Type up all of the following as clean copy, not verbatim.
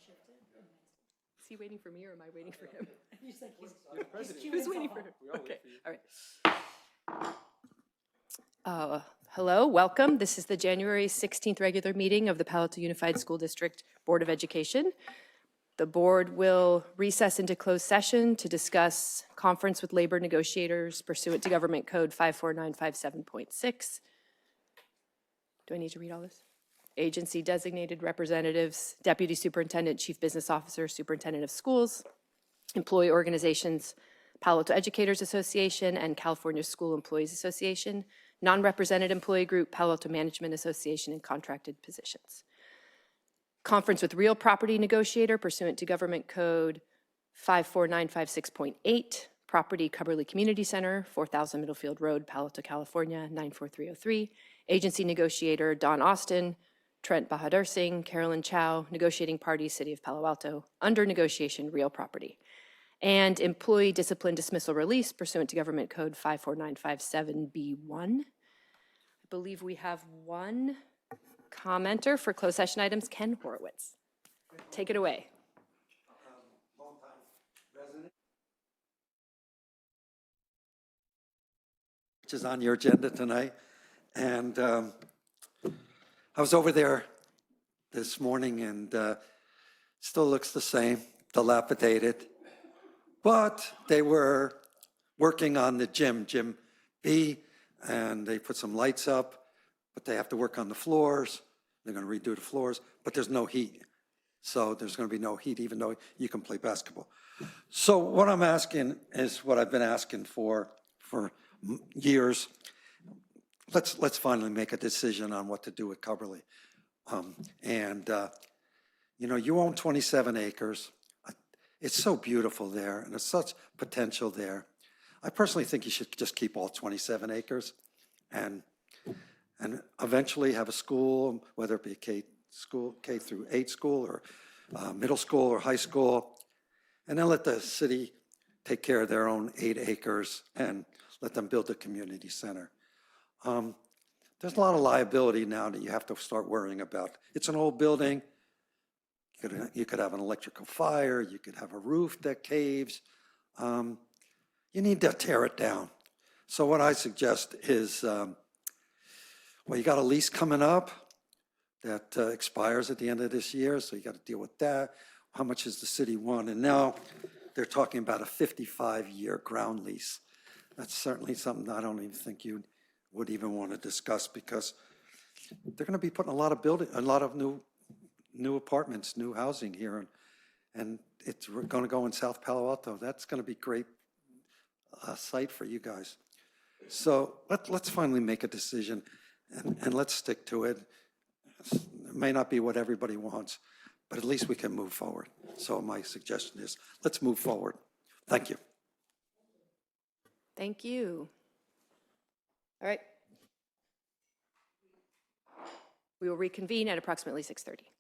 Is he waiting for me or am I waiting for him? He's like, Who's waiting for him? Okay, all right. Hello, welcome. This is the January 16th regular meeting of the Palo Alto Unified School District Board of Education. The board will recess into closed session to discuss conference with labor negotiators pursuant to Government Code 54957.6. Do I need to read all this? Agency designated representatives, deputy superintendent, chief business officer, superintendent of schools, employee organizations, Palo Alto Educators Association and California School Employees Association, non-represented employee group, Palo Alto Management Association, and contracted positions. Conference with real property negotiator pursuant to Government Code 54956.8, property Cubberley Community Center, 4000 Middlefield Road, Palo Alto, California, 94303. Agency negotiator Don Austin, Trent Bahadur Singh, Carolyn Chow, negotiating party, City of Palo Alto, under negotiation, real property. And employee discipline dismissal release pursuant to Government Code 54957B1. I believe we have one commenter for closed session items, Ken Horowitz. Take it away. Which is on your agenda tonight. And I was over there this morning and still looks the same, dilapidated. But they were working on the gym B, and they put some lights up, but they have to work on the floors. They're going to redo the floors, but there's no heat. So there's going to be no heat, even though you can play basketball. So what I'm asking is what I've been asking for years. Let's finally make a decision on what to do with Cubberley. You know, you own 27 acres. It's so beautiful there, and there's such potential there. I personally think you should just keep all 27 acres and eventually have a school, whether it be a K through 8 school or middle school or high school, and then let the city take care of their own 8 acres and let them build a community center. There's a lot of liability now that you have to start worrying about. It's an old building. You could have an electrical fire. You could have a roof that caves. You need to tear it down. So what I suggest is, well, you got a lease coming up that expires at the end of this year, so you got to deal with that. How much does the city want? And now they're talking about a 55-year ground lease. That's certainly something I don't even think you would even want to discuss, because they're going to be putting a lot of new apartments, new housing here, and it's going to go in South Palo Alto. That's going to be a great site for you guys. So let's finally make a decision, and let's stick to it. It may not be what everybody wants, but at least we can move forward. So my suggestion is, let's move forward. Thank you. Thank you. All right. We will reconvene at approximately 6:30.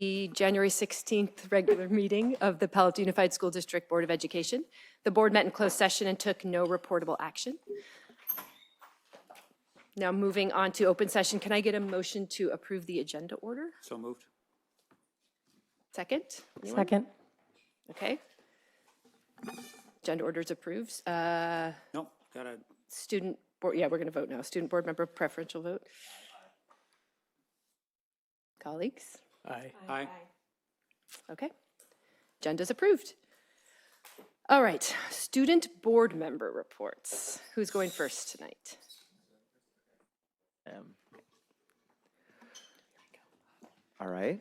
The January 16th regular meeting of the Palo Alto Unified School District Board of Education. The board met in closed session and took no reportable action. Now moving on to open session, can I get a motion to approve the agenda order? So moved. Second? Anyone? Second. Okay. Agenda orders approved. No, gotta, Student board, yeah, we're going to vote now. Student board member preferential vote. Colleagues? aye. Okay. Agenda's approved. All right, student board member reports. Who's going first tonight? All right.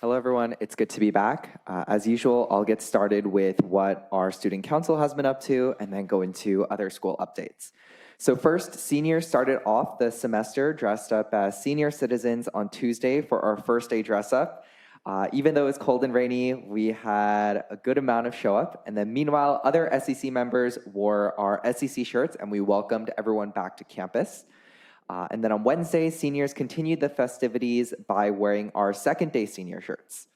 Hello, everyone. It's good to be back. As usual, I'll get started with what our student council has been up to and then go into other school updates. So first, seniors started off the semester dressed up as senior citizens on Tuesday for our first day dress up. Even though it's cold and rainy, we had a good amount of show up. And then meanwhile, other SEC members wore our SEC shirts and we welcomed everyone back to campus. And then on Wednesday, seniors continued the festivities by wearing our second day senior shirts.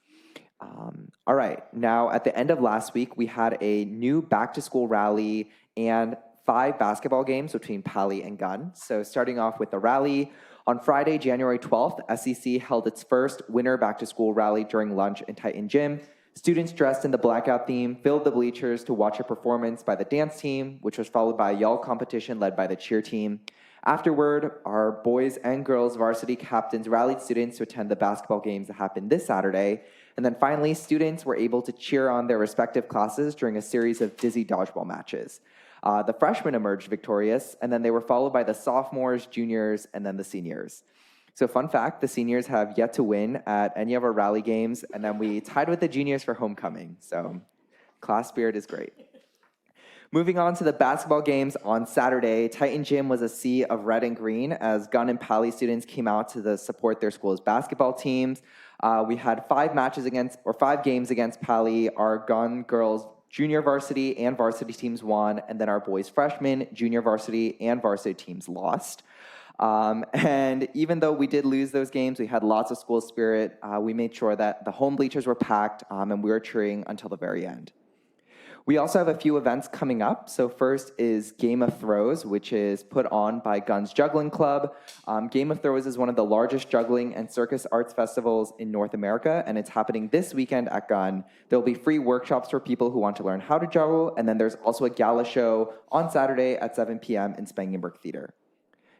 All right, now at the end of last week, we had a new back to school rally and 5 basketball games between Pali and Gunn. So starting off with the rally, on Friday, January 12th, SEC held its first winter back to school rally during lunch in Titan Gym. Students dressed in the blackout theme filled the bleachers to watch a performance by the dance team, which was followed by a yell competition led by the cheer team. Afterward, our boys and girls varsity captains rallied students to attend the basketball games that happened this Saturday. And then finally, students were able to cheer on their respective classes during a series of dizzy dodgeball matches. The freshmen emerged victorious, and then they were followed by the sophomores, juniors, and then the seniors. So fun fact, the seniors have yet to win at any of our rally games, and then we tied with the juniors for homecoming. So class spirit is great. Moving on to the basketball games on Saturday, Titan Gym was a sea of red and green as Gunn and Pali students came out to support their school's basketball teams. We had 5 games against Pali. Our Gunn girls junior varsity and varsity teams won, and then our boys freshmen, junior varsity, and varsity teams lost. And even though we did lose those games, we had lots of school spirit. We made sure that the home bleachers were packed, and we were cheering until the very end. We also have a few events coming up. So first is Game of Throws, which is put on by Gunn's Juggling Club. Game of Throws is one of the largest juggling and circus arts festivals in North America, and it's happening this weekend at Gunn. There'll be free workshops for people who want to learn how to juggle, and then there's also a gala show on Saturday at 7 p.m. in Spangenberg Theater.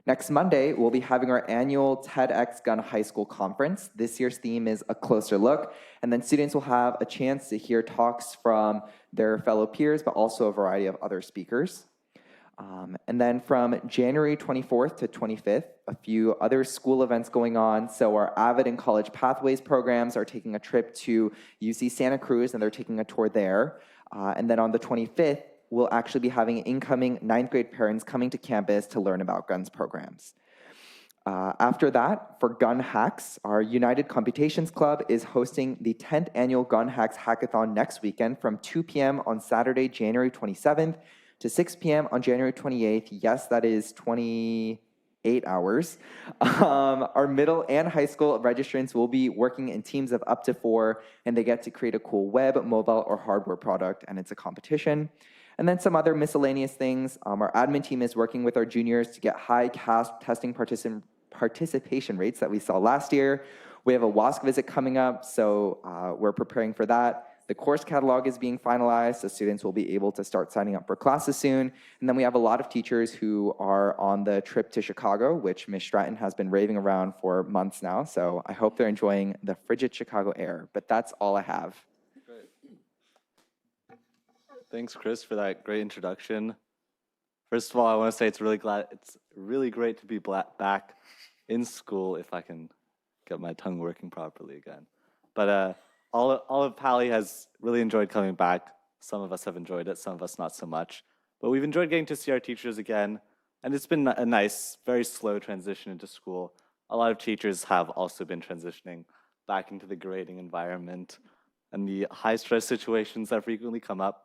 Next Monday, we'll be having our annual TEDx Gunn High School Conference. This year's theme is A Closer Look, and then students will have a chance to hear talks from their fellow peers, but also a variety of other speakers. And then from January 24th to 25th, a few other school events going on. So our Avid and College Pathways programs are taking a trip to UC Santa Cruz, and they're taking a tour there. And then on the 25th, we'll actually be having incoming 9th grade parents coming to campus to learn about Gunn's programs. After that, for Gunn Hacks, our United Computations Club is hosting the 10th annual Gunn Hacks Hackathon next weekend from 2 p.m. on Saturday, January 27th to 6 p.m. on January 28th. Yes, that is 28 hours. Our middle and high school registrants will be working in teams of up to 4, and they get to create a cool web, mobile, or hardware product, and it's a competition. And then some other miscellaneous things. Our admin team is working with our juniors to get high CASP testing participation rates that we saw last year. We have a WASC visit coming up, so we're preparing for that. The course catalog is being finalized, so students will be able to start signing up for classes soon. And then we have a lot of teachers who are on the trip to Chicago, which Ms. Stratton has been raving around for months now. So I hope they're enjoying the frigid Chicago air, but that's all I have. Thanks, Chris, for that great introduction. First of all, I want to say it's really great to be back in school, if I can get my tongue working properly again. But all of Pali has really enjoyed coming back. Some of us have enjoyed it, some of us not so much. But we've enjoyed getting to see our teachers again, and it's been a nice, very slow transition into school. A lot of teachers have also been transitioning back into the grading environment and the high-stress situations that frequently come up.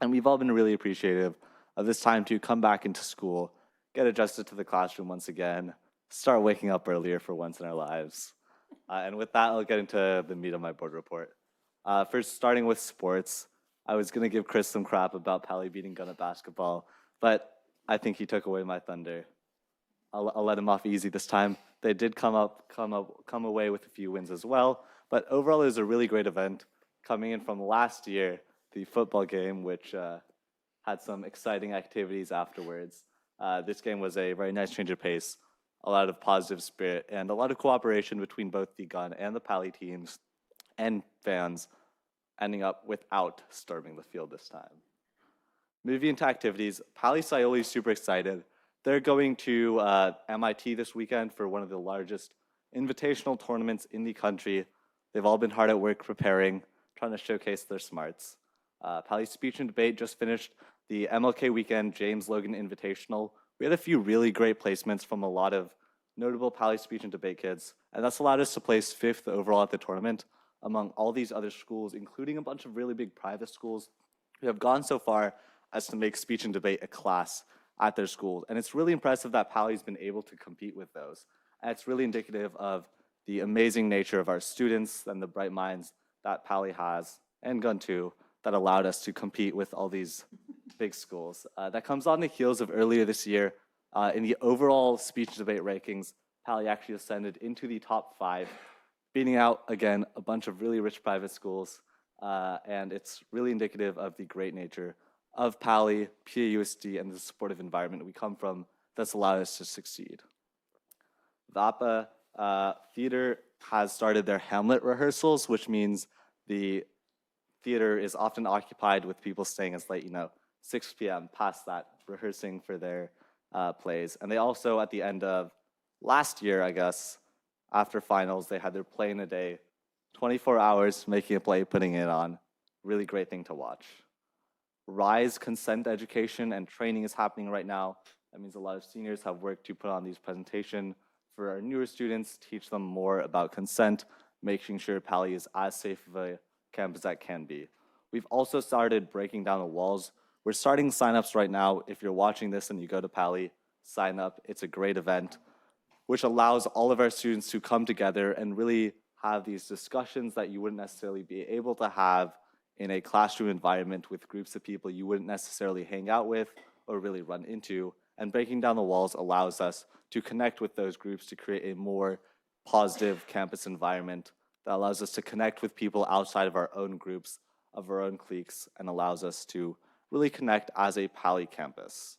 And we've all been really appreciative of this time to come back into school, get adjusted to the classroom once again, start waking up earlier for once in our lives. And with that, I'll get into the meat of my board report. First, starting with sports, I was going to give Chris some crap about Pally beating Gunna basketball, but I think he took away my thunder. I'll let him off easy this time. They did come away with a few wins as well, but overall it was a really great event. Coming in from last year, the football game, which had some exciting activities afterwards. This game was a very nice change of pace, a lot of positive spirit, and a lot of cooperation between both the Gun and the Pally teams and fans, ending up without storming the field this time. Moving into activities, Pally Scioli is super excited. They're going to MIT this weekend for one of the largest invitational tournaments in the country. They've all been hard at work preparing, trying to showcase their smarts. Pally's speech and debate just finished the MLK Weekend James Logan Invitational. We had a few really great placements from a lot of notable Pally speech and debate kids, and that's allowed us to place 5th overall at the tournament among all these other schools, including a bunch of really big private schools who have gone so far as to make speech and debate a class at their schools. And it's really impressive that Pally's been able to compete with those. And it's really indicative of the amazing nature of our students and the bright minds that Pally has, and Gun too, that allowed us to compete with all these big schools. That comes on the heels of earlier this year. In the overall speech and debate rankings, Pally actually ascended into the top 5, beating out, again, a bunch of really rich private schools. And it's really indicative of the great nature of Pally, PAUSD, and the supportive environment we come from that's allowed us to succeed. VAPA Theater has started their Hamlet rehearsals, which means the theater is often occupied with people staying as late, 6 p.m. past that, rehearsing for their plays. And they also, at the end of last year, I guess, after finals, they had their play in a day, 24 hours making a play, putting it on. Really great thing to watch. RISE consent education and training is happening right now. That means a lot of seniors have worked to put on these presentations for our newer students, teach them more about consent, making sure Pally is as safe of a campus as can be. We've also started breaking down the walls. We're starting signups right now. If you're watching this and you go to Pally, sign up. It's a great event, which allows all of our students to come together and really have these discussions that you wouldn't necessarily be able to have in a classroom environment with groups of people you wouldn't necessarily hang out with or really run into. And breaking down the walls allows us to connect with those groups to create a more positive campus environment that allows us to connect with people outside of our own groups, of our own cliques, and allows us to really connect as a Pally campus.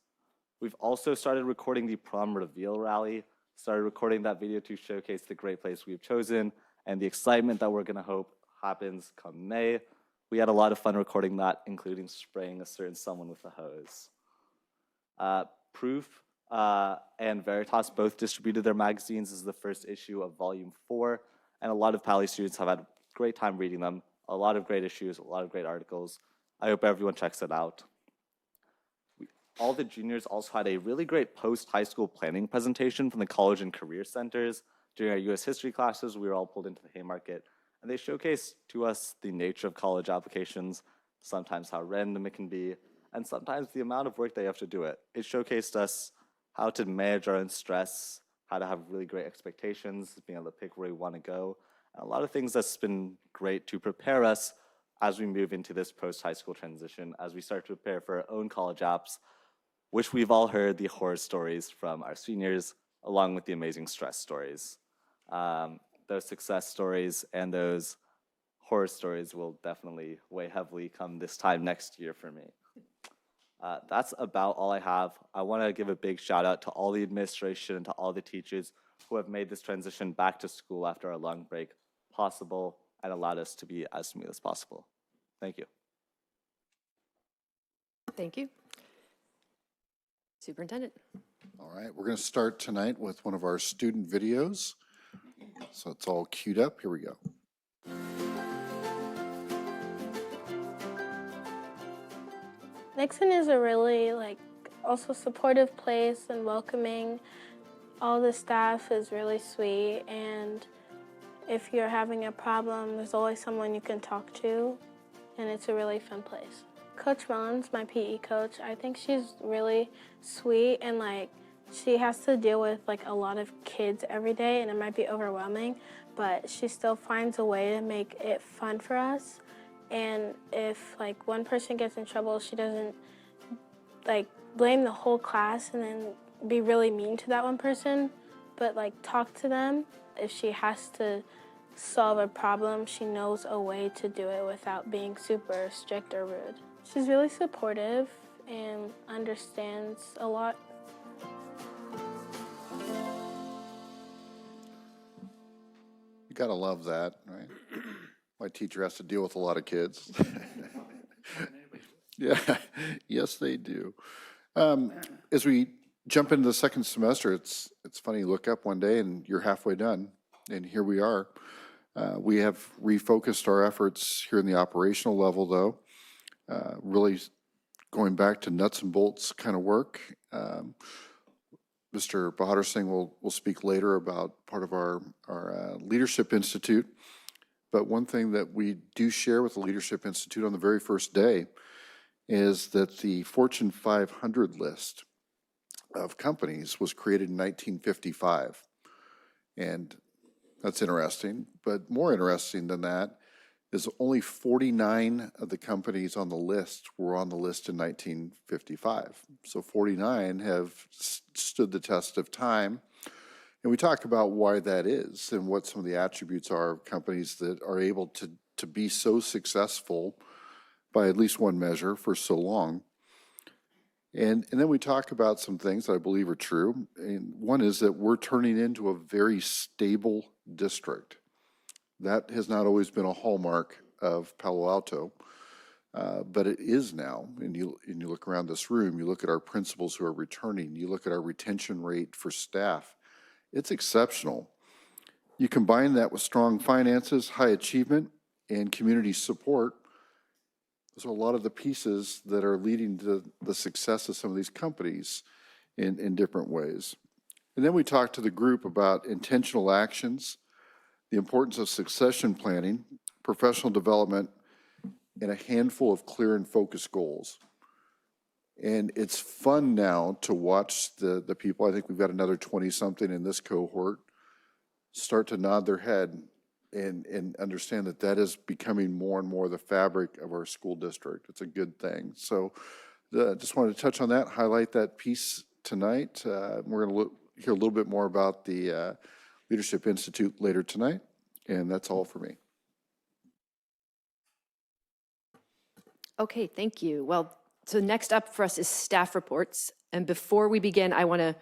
We've also started recording the prom reveal rally, started recording that video to showcase the great place we've chosen and the excitement that we're gonna hope happens come May. We had a lot of fun recording that, including spraying a certain someone with a hose. Proof and Veritas both distributed their magazines. This is the first issue of volume 4, and a lot of Pally students have had a great time reading them. A lot of great issues, a lot of great articles. I hope everyone checks it out. All the juniors also had a really great post-high school planning presentation from the college and career centers. During our US history classes, we were all pulled into the Haymarket, and they showcased to us the nature of college applications, sometimes how random it can be, and sometimes the amount of work they have to do it. It showcased us how to manage our own stress, how to have really great expectations, being able to pick where we want to go, and a lot of things that's been great to prepare us as we move into this post-high school transition, as we start to prepare for our own college apps, which we've all heard the horror stories from our seniors, along with the amazing stress stories. Those success stories and those horror stories will definitely weigh heavily come this time next year for me. That's about all I have. I want to give a big shout out to all the administration and to all the teachers who have made this transition back to school after our long break possible and allowed us to be as smooth as possible. Thank you. Thank you. Superintendent. All right, we're going to start tonight with one of our student videos. So it's all queued up. Here we go. Nixon is a really also supportive place and welcoming. All the staff is really sweet, and if you're having a problem, there's always someone you can talk to, and it's a really fun place. Coach Mullins, my PE coach, I think she's really sweet, and she has to deal with a lot of kids every day, and it might be overwhelming, but she still finds a way to make it fun for us. And if like one person gets in trouble, she doesn't like blame the whole class and then be really mean to that one person, but like talk to them. If she has to solve a problem, she knows a way to do it without being super strict or rude. She's really supportive and understands a lot. You gotta love that, right? My teacher has to deal with a lot of kids. Yeah, yes, they do. As we jump into the second semester, it's funny, you look up one day and you're halfway done, and here we are. We have refocused our efforts here in the operational level, though, really going back to nuts and bolts kind of work. Mr. Bahadur Singh will speak later about part of our Leadership Institute. But one thing that we do share with the Leadership Institute on the very first day is that the Fortune 500 list of companies was created in 1955. And that's interesting, but more interesting than that is only 49 of the companies on the list were on the list in 1955. So 49 have stood the test of time. And we talk about why that is and what some of the attributes are of companies that are able to be so successful by at least one measure for so long. And then we talk about some things that I believe are true. And one is that we're turning into a very stable district. That has not always been a hallmark of Palo Alto, but it is now. And you look around this room, you look at our principals who are returning, you look at our retention rate for staff, it's exceptional. You combine that with strong finances, high achievement, and community support. Those are a lot of the pieces that are leading to the success of some of these companies in different ways. And then we talked to the group about intentional actions, the importance of succession planning, professional development, and a handful of clear and focused goals. And it's fun now to watch the people, I think we've got another 20-something in this cohort, start to nod their head and understand that that is becoming more and more the fabric of our school district. It's a good thing. So just wanted to touch on that, highlight that piece tonight. We're going to hear a little bit more about the Leadership Institute later tonight, and that's all for me. Okay, thank you. Well, so next up for us is staff reports. And before we begin, I want to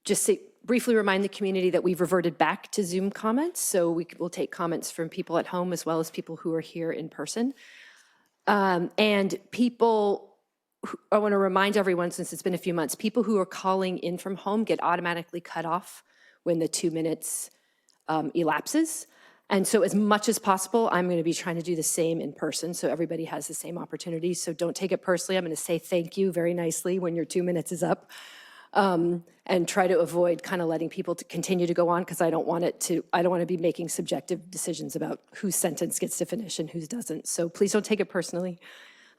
just briefly remind the community that we've reverted back to Zoom comments. So we will take comments from people at home as well as people who are here in person. And people, I want to remind everyone, since it's been a few months, people who are calling in from home get automatically cut off when the 2 minutes elapses. And so as much as possible, I'm going to be trying to do the same in person so everybody has the same opportunity. So don't take it personally. I'm going to say thank you very nicely when your 2 minutes is up. And try to avoid kind of letting people continue to go on, because I don't want to be making subjective decisions about whose sentence gets to finish and whose doesn't. So please don't take it personally.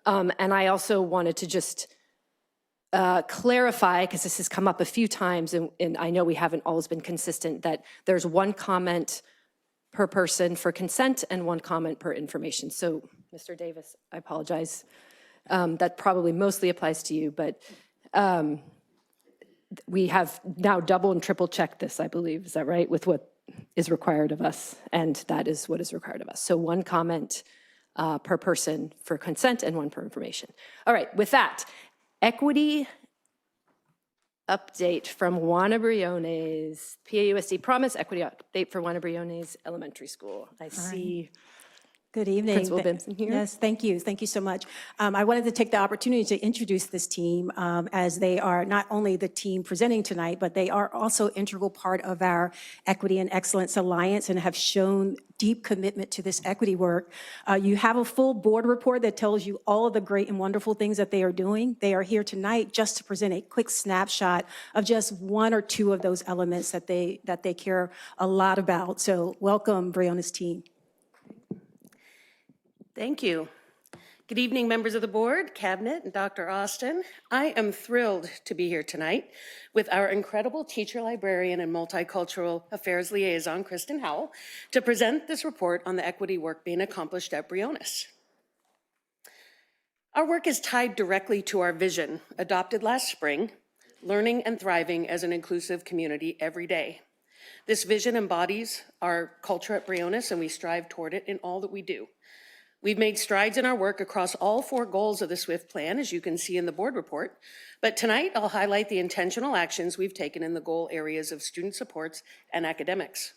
And I also wanted to just clarify, because this has come up a few times, and I know we haven't always been consistent, that there's one comment per person for consent and one comment per information. So Mr. Davis, I apologize. That probably mostly applies to you, but we have now double and triple checked this, I believe. Is that right? With what is required of us. And that is what is required of us. So one comment per person for consent and one per information. All right, with that, equity update from Juana Briones. PAUSD promise, equity update for Juana Briones Elementary School. I see. Good evening. Principal Benson here. Yes, thank you. Thank you so much. I wanted to take the opportunity to introduce this team as they are not only the team presenting tonight, but they are also integral part of our Equity and Excellence Alliance and have shown deep commitment to this equity work. You have a full board report that tells you all of the great and wonderful things that they are doing. They are here tonight just to present a quick snapshot of just one or two of those elements that they care a lot about. So welcome, Briones team. Thank you. Good evening, members of the board, cabinet, and Dr. Austin. I am thrilled to be here tonight with our incredible teacher, librarian, and multicultural affairs liaison, Kristen Howell, to present this report on the equity work being accomplished at Briones. Our work is tied directly to our vision, adopted last spring, learning and thriving as an inclusive community every day. This vision embodies our culture at Briones, and we strive toward it in all that we do. We've made strides in our work across all 4 goals of the SWIFT plan, as you can see in the board report. But tonight, I'll highlight the intentional actions we've taken in the goal areas of student supports and academics.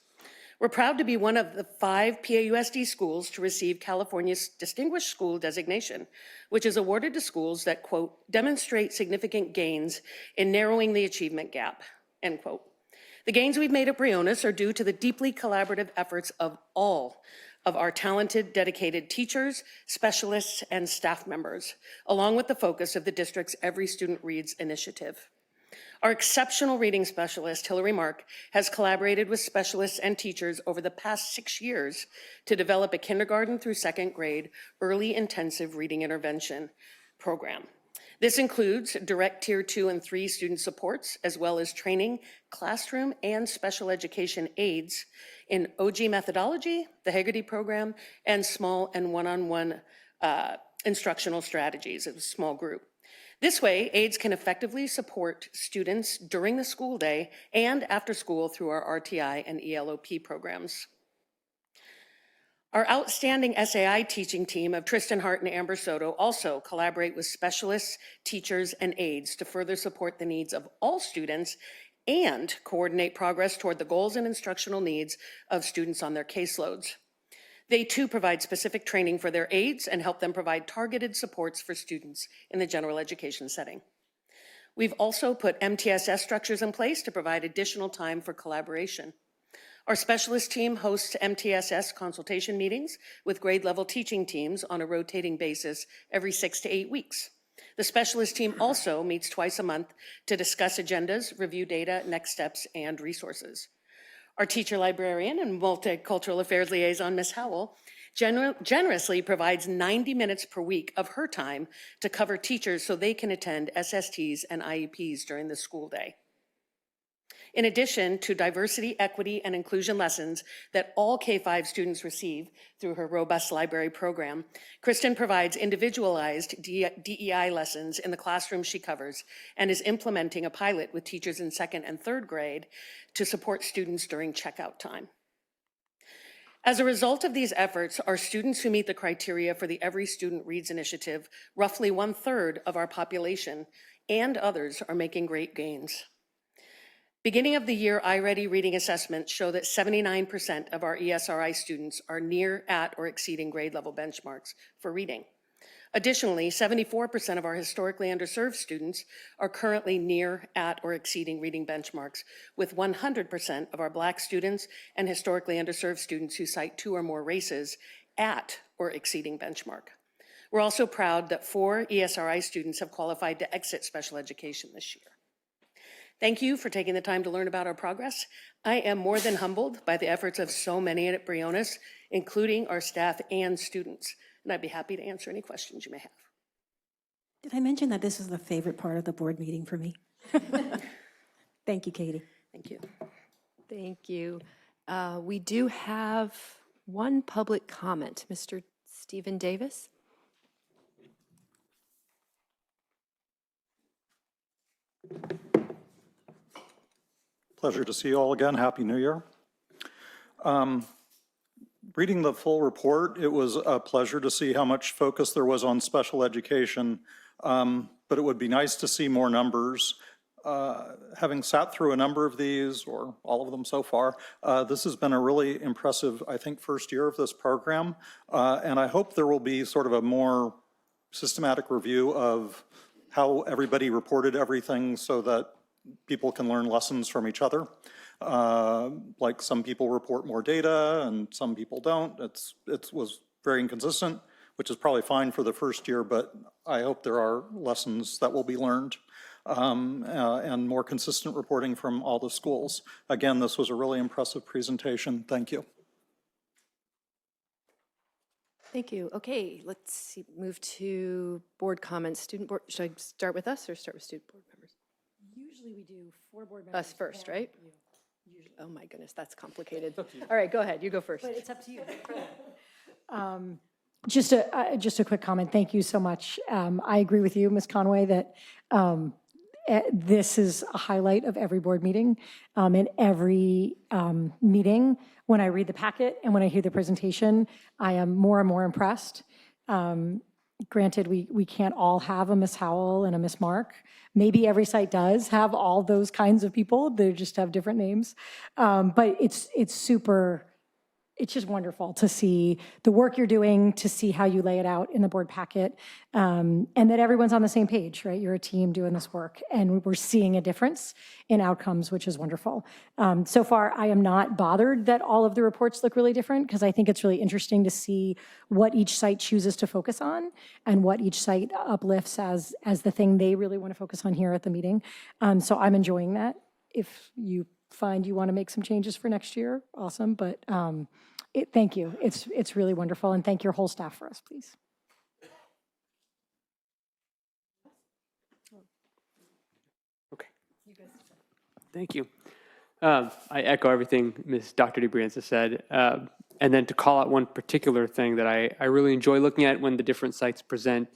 We're proud to be one of the 5 PAUSD schools to receive California's Distinguished School designation, which is awarded to schools that, quote, demonstrate significant gains in narrowing the achievement gap, end quote. The gains we've made at Briones are due to the deeply collaborative efforts of all of our talented, dedicated teachers, specialists, and staff members, along with the focus of the district's Every Student Reads initiative. Our exceptional reading specialist, Hillary Mark, has collaborated with specialists and teachers over the past 6 years to develop a kindergarten through 2nd grade early intensive reading intervention program. This includes direct Tier 2 and 3 student supports, as well as training classroom and special education aides in OG methodology, the Haggerty program, and small and one-on-one instructional strategies of a small group. This way, aides can effectively support students during the school day and after school through our RTI and ELOP programs. Our outstanding SAI teaching team of Tristan Hart and Amber Soto also collaborate with specialists, teachers, and aides to further support the needs of all students and coordinate progress toward the goals and instructional needs of students on their caseloads. They too provide specific training for their aides and help them provide targeted supports for students in the general education setting. We've also put MTSS structures in place to provide additional time for collaboration. Our specialist team hosts MTSS consultation meetings with grade level teaching teams on a rotating basis every 6 to 8 weeks. The specialist team also meets twice a month to discuss agendas, review data, next steps, and resources. Our teacher librarian and multicultural affairs liaison, Ms. Howell, generously provides 90 minutes per week of her time to cover teachers so they can attend SSTs and IEPs during the school day. In addition to diversity, equity, and inclusion lessons that all K-5 students receive through her robust library program, Kristen provides individualized DEI lessons in the classroom she covers and is implementing a pilot with teachers in 2nd and 3rd grade to support students during checkout time. As a result of these efforts, our students who meet the criteria for the Every Student Reads initiative, roughly 1/3 of our population, and others are making great gains. Beginning of the year iReady reading assessments show that 79% of our ESRI students are near, at, or exceeding grade level benchmarks for reading. Additionally, 74% of our historically underserved students are currently near, at, or exceeding reading benchmarks, with 100% of our Black students and historically underserved students who cite 2 or more races at or exceeding benchmark. We're also proud that 4 ESRI students have qualified to exit special education this year. Thank you for taking the time to learn about our progress. I am more than humbled by the efforts of so many at Briones, including our staff and students, and I'd be happy to answer any questions you may have. Did I mention that this is the favorite part of the board meeting for me? Thank you, Katie. Thank you. Thank you. We do have one public comment. Mr. Stephen Davis. Pleasure to see you all again. Happy New Year. Reading the full report, it was a pleasure to see how much focus there was on special education, but it would be nice to see more numbers. Having sat through a number of these, or all of them so far, this has been a really impressive, I think, first year of this program, and I hope there will be sort of a more systematic review of how everybody reported everything so that people can learn lessons from each other. Like some people report more data and some people don't. It was very inconsistent, which is probably fine for the first year, but I hope there are lessons that will be learned and more consistent reporting from all the schools. Again, this was a really impressive presentation. Thank you. Thank you. Okay, let's see, move to board comments. Student board, should I start with us or start with student board members? Usually we do 4 board members. Us first, right? Oh my goodness, that's complicated. All right, go ahead, you go first. But it's up to you. Just a quick comment. Thank you so much. I agree with you, Ms. Conway, that this is a highlight of every board meeting. In every meeting, when I read the packet and when I hear the presentation, I am more and more impressed. Granted, we can't all have a Miss Howell and a Miss Mark. Maybe every site does have all those kinds of people. They just have different names. But it's just wonderful to see the work you're doing, to see how you lay it out in the board packet, and that everyone's on the same page, right? You're a team doing this work, and we're seeing a difference in outcomes, which is wonderful. So far, I am not bothered that all of the reports look really different, because I think it's really interesting to see what each site chooses to focus on and what each site uplifts as the thing they really want to focus on here at the meeting. So I'm enjoying that. If you find you want to make some changes for next year, awesome, but thank you. It's really wonderful, and thank your whole staff for us, please. Okay. Thank you. I echo everything Dr. DeBrienza said. And then to call out one particular thing that I really enjoy looking at when the different sites present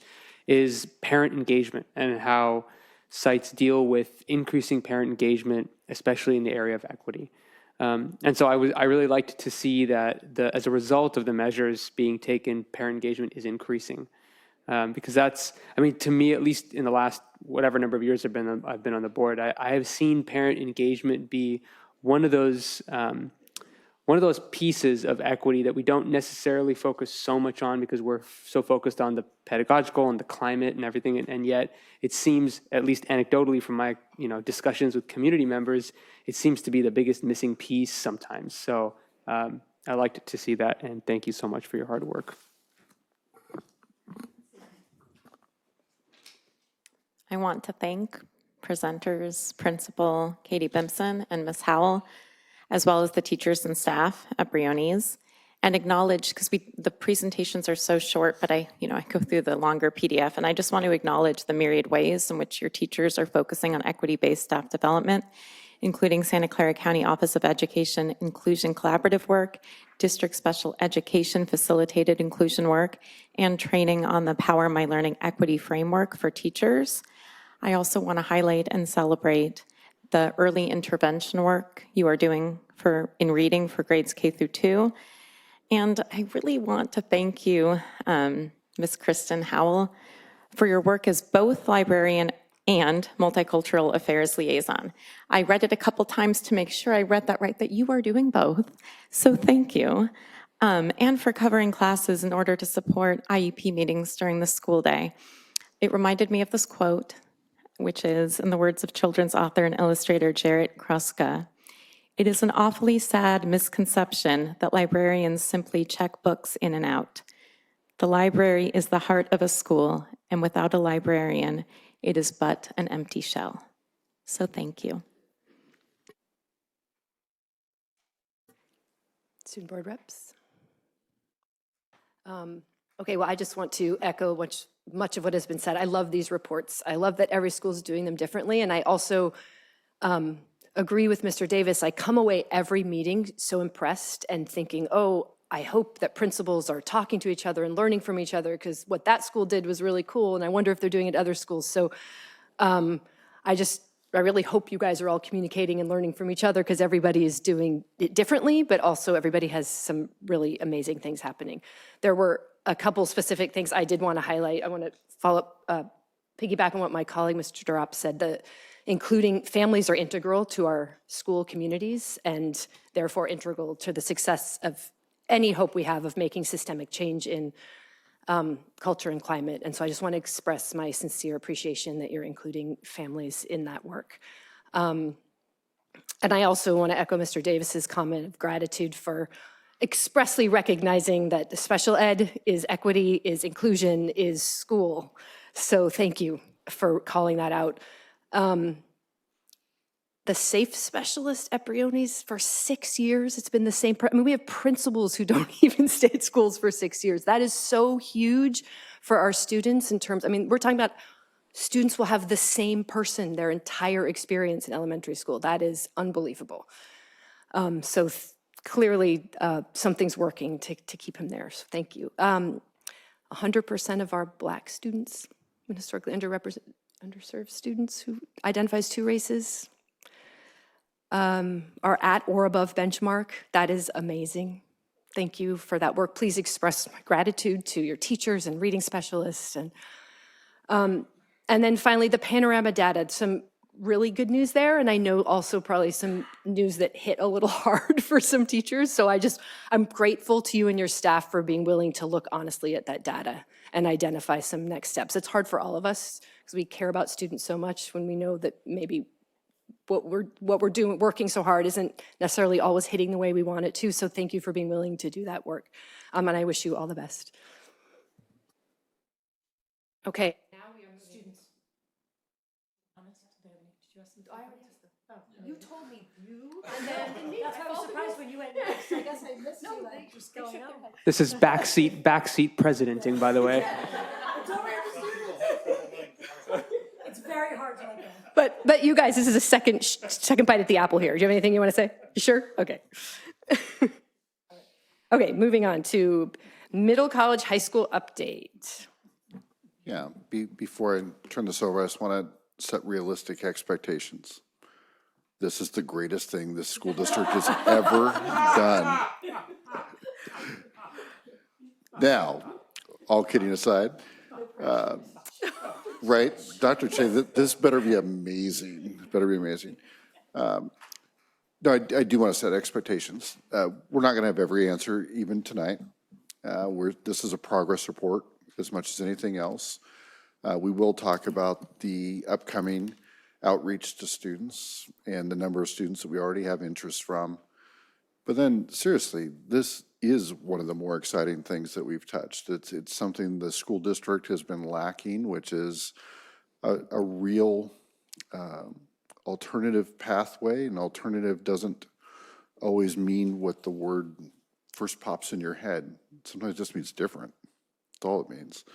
is parent engagement and how sites deal with increasing parent engagement, especially in the area of equity. And so I really liked to see that as a result of the measures being taken, parent engagement is increasing. Because that's, I mean, to me, at least in the last whatever number of years I've been on the board, I have seen parent engagement be one of those pieces of equity that we don't necessarily focus so much on because we're so focused on the pedagogical and the climate and everything, and yet it seems, at least anecdotally from my discussions with community members, it seems to be the biggest missing piece sometimes. So I liked to see that, and thank you so much for your hard work. I want to thank presenters, Principal Katie Bimson and Ms. Howell, as well as the teachers and staff at Briones, and acknowledge, because the presentations are so short, but I go through the longer PDF, and I just want to acknowledge the myriad ways in which your teachers are focusing on equity-based staff development, including Santa Clara County Office of Education Inclusion Collaborative work, district special education facilitated inclusion work, and training on the Power My Learning Equity Framework for teachers. I also want to highlight and celebrate the early intervention work you are doing in reading for grades K through 2. And I really want to thank you, Ms. Kristen Howell, for your work as both librarian and multicultural affairs liaison. I read it a couple times to make sure I read that right, that you are doing both. So thank you. And for covering classes in order to support IEP meetings during the school day. It reminded me of this quote, which is, in the words of children's author and illustrator Jarrett Kruska, "It is an awfully sad misconception that librarians simply check books in and out. The library is the heart of a school, and without a librarian, it is but an empty shell." So thank you. Student board reps. Okay, well, I just want to echo much of what has been said. I love these reports. I love that every school is doing them differently, and I also agree with Mr. Davis. I come away every meeting so impressed and thinking, oh, I hope that principals are talking to each other and learning from each other, because what that school did was really cool, and I wonder if they're doing it at other schools. So I really hope you guys are all communicating and learning from each other, because everybody is doing it differently, but also everybody has some really amazing things happening. There were a couple specific things I did want to highlight. I want to follow up, piggyback on what my colleague, Mr. Durop, said, that including families are integral to our school communities and therefore integral to the success of any hope we have of making systemic change in culture and climate. And so I just want to express my sincere appreciation that you're including families in that work. And I also want to echo Mr. Davis's comment of gratitude for expressly recognizing that special ed is equity, is inclusion, is school. So thank you for calling that out. the safe specialist at Briones for 6 years. It's been the same. I mean, we have principals who don't even stay at schools for 6 years. That is so huge for our students in terms, I mean, we're talking about students will have the same person their entire experience in elementary school. That is unbelievable. So clearly something's working to keep him there, so thank you. 100% of our Black students, historically underserved students who identifies 2 races, are at or above benchmark. That is amazing. Thank you for that work. Please express my gratitude to your teachers and reading specialists. And then finally, the panorama data, some really good news there. And I know also probably some news that hit a little hard for some teachers. So I'm grateful to you and your staff for being willing to look honestly at that data and identify some next steps. It's hard for all of us because we care about students so much when we know that maybe what we're doing, working so hard, isn't necessarily always hitting the way we want it to. So thank you for being willing to do that work. And I wish you all the best. Okay. Now we are students. You told me you, and then that's why I was surprised when you went next. I guess I missed you. Like, just going on. This is backseat presidenting, by the way. It's over here to students. It's very hard to like that. But you guys, this is a second bite at the apple here. Do you have anything you want to say? You sure? Okay. Okay, moving on to middle college, high school update. Yeah, before I turn this over, I just want to set realistic expectations. This is the greatest thing this school district has ever done. Now, all kidding aside, right, Dr. Che, this better be amazing. It better be amazing. No, I do want to set expectations. We're not going to have every answer even tonight. This is a progress report as much as anything else. We will talk about the upcoming outreach to students and the number of students that we already have interest from. But then, seriously, this is one of the more exciting things that we've touched. It's something the school district has been lacking, which is a real alternative pathway. And alternative doesn't always mean what the word first pops in your head. Sometimes it just means different. That's all it means.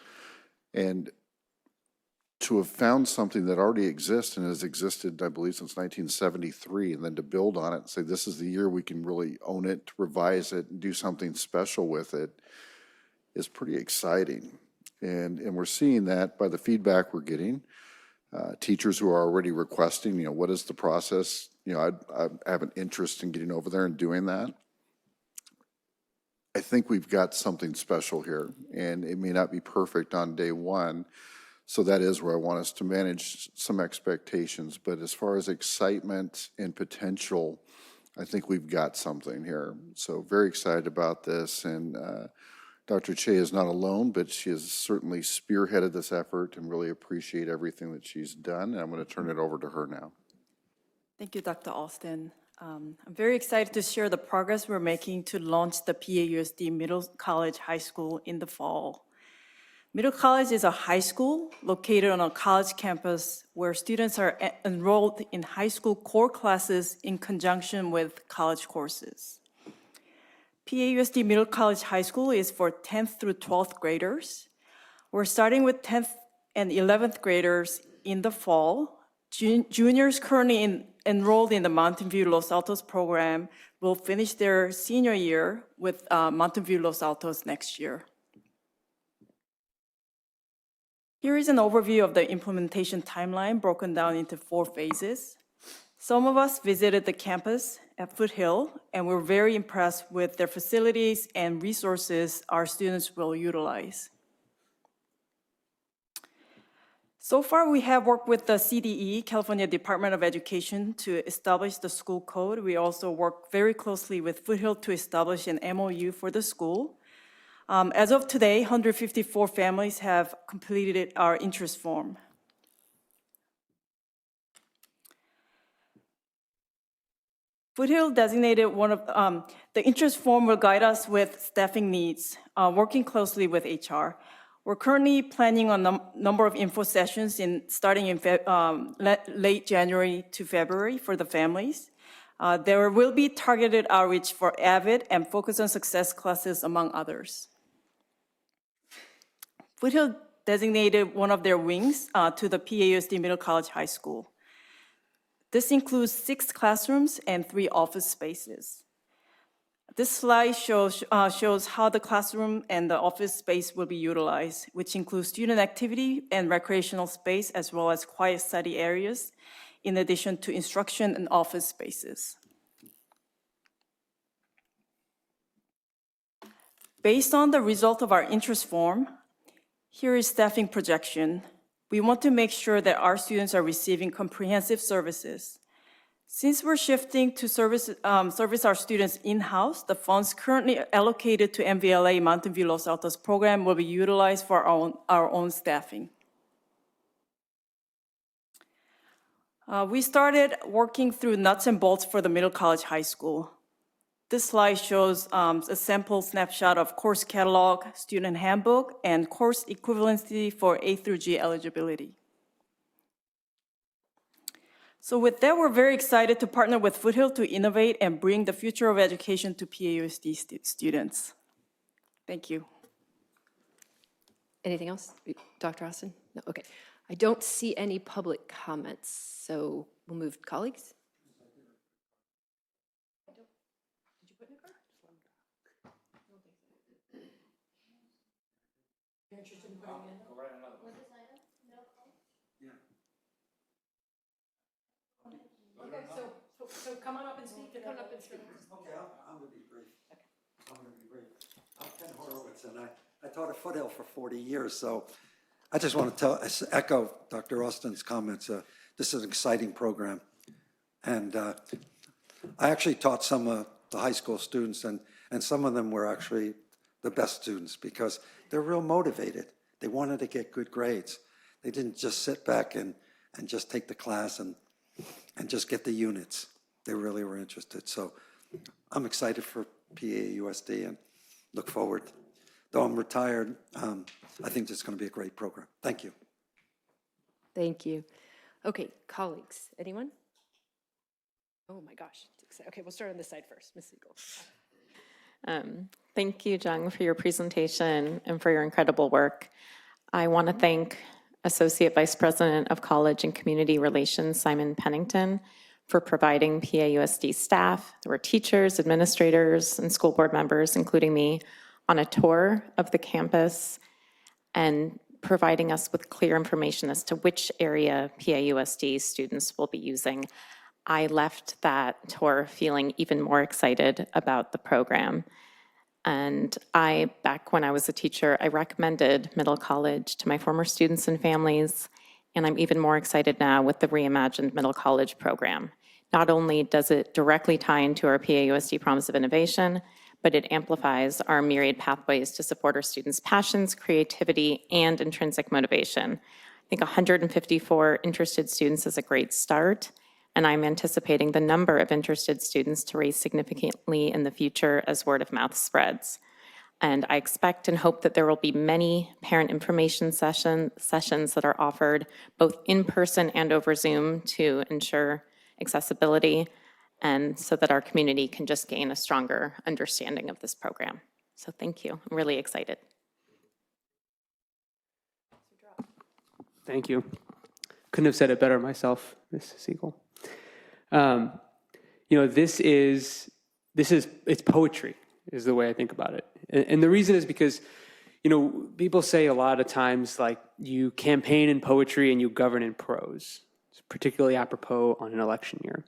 And to have found something that already exists and has existed, I believe, since 1973, and then to build on it and say, this is the year we can really own it, revise it, and do something special with it is pretty exciting. And we're seeing that by the feedback we're getting. Teachers who are already requesting, what is the process? I have an interest in getting over there and doing that. I think we've got something special here, and it may not be perfect on day one. So that is where I want us to manage some expectations. But as far as excitement and potential, I think we've got something here. So very excited about this. And Dr. Che is not alone, but she has certainly spearheaded this effort and really appreciate everything that she's done. And I'm going to turn it over to her now. Thank you, Dr. Austin. I'm very excited to share the progress we're making to launch the PAUSD Middle College High School in the fall. Middle College is a high school located on a college campus where students are enrolled in high school core classes in conjunction with college courses. PAUSD Middle College High School is for 10th through 12th graders. We're starting with 10th and 11th graders in the fall. Juniors currently enrolled in the Mountain View Los Altos program will finish their senior year with Mountain View Los Altos next year. Here is an overview of the implementation timeline broken down into 4 phases. Some of us visited the campus at Foothill, and we're very impressed with their facilities and resources our students will utilize. So far, we have worked with the CDE, California Department of Education, to establish the school code. We also work very closely with Foothill to establish an MOU for the school. As of today, 154 families have completed our interest form. Foothill designated one of the interest form will guide us with staffing needs, working closely with HR. We're currently planning on a number of info sessions starting in late January to February for the families. There will be targeted outreach for AVID and Focus on Success classes, among others. Foothill designated one of their wings to the PAUSD Middle College High School. This includes 6 classrooms and 3 office spaces. This slide shows how the classroom and the office space will be utilized, which includes student activity and recreational space, as well as quiet study areas, in addition to instruction and office spaces. Based on the result of our interest form, here is staffing projection. We want to make sure that our students are receiving comprehensive services. Since we're shifting to service our students in-house, the funds currently allocated to MVLA Mountain View Los Altos program will be utilized for our own staffing. We started working through nuts and bolts for the Middle College High School. This slide shows a sample snapshot of course catalog, student handbook, and course equivalency for A through G eligibility. So with that, we're very excited to partner with Foothill to innovate and bring the future of education to PAUSD students. Thank you. Anything else? Dr. Austin? No, okay. I don't see any public comments, so we'll move colleagues. You're interested in putting in? Go write another one. Yeah. Okay, so come on up and speak. Come up and speak. Okay, I'm going to be brief. I'm going to be brief. I'm Ken Horowitz, and I taught at Foothill for 40 years, so I just want to echo Dr. Austin's comments. This is an exciting program, and I actually taught some of the high school students, and some of them were actually the best students because they're real motivated. They wanted to get good grades. They didn't just sit back and just take the class and just get the units. They really were interested. So I'm excited for PAUSD and look forward. Though I'm retired, I think this is going to be a great program. Thank you. Thank you. Okay, colleagues, anyone? Oh my gosh. Okay, we'll start on this side first. Ms. Siegel. Thank you, Jung, for your presentation and for your incredible work. I want to thank Associate Vice President of College and Community Relations, Simon Pennington, for providing PAUSD staff, there were teachers, administrators, and school board members, including me, on a tour of the campus and providing us with clear information as to which area PAUSD students will be using. I left that tour feeling even more excited about the program. And back when I was a teacher, I recommended Middle College to my former students and families, and I'm even more excited now with the reimagined Middle College program. Not only does it directly tie into our PAUSD Promise of Innovation, but it amplifies our myriad pathways to support our students' passions, creativity, and intrinsic motivation. I think 154 interested students is a great start, and I'm anticipating the number of interested students to rise significantly in the future as word of mouth spreads. And I expect and hope that there will be many parent information sessions that are offered both in person and over Zoom to ensure accessibility and so that our community can just gain a stronger understanding of this program. So thank you, I'm really excited. Thank you. Couldn't have said it better myself, Ms. Siegel. You know, it's poetry is the way I think about it. And the reason is because, you know, people say a lot of times, like, you campaign in poetry and you govern in prose. It's particularly apropos on an election year.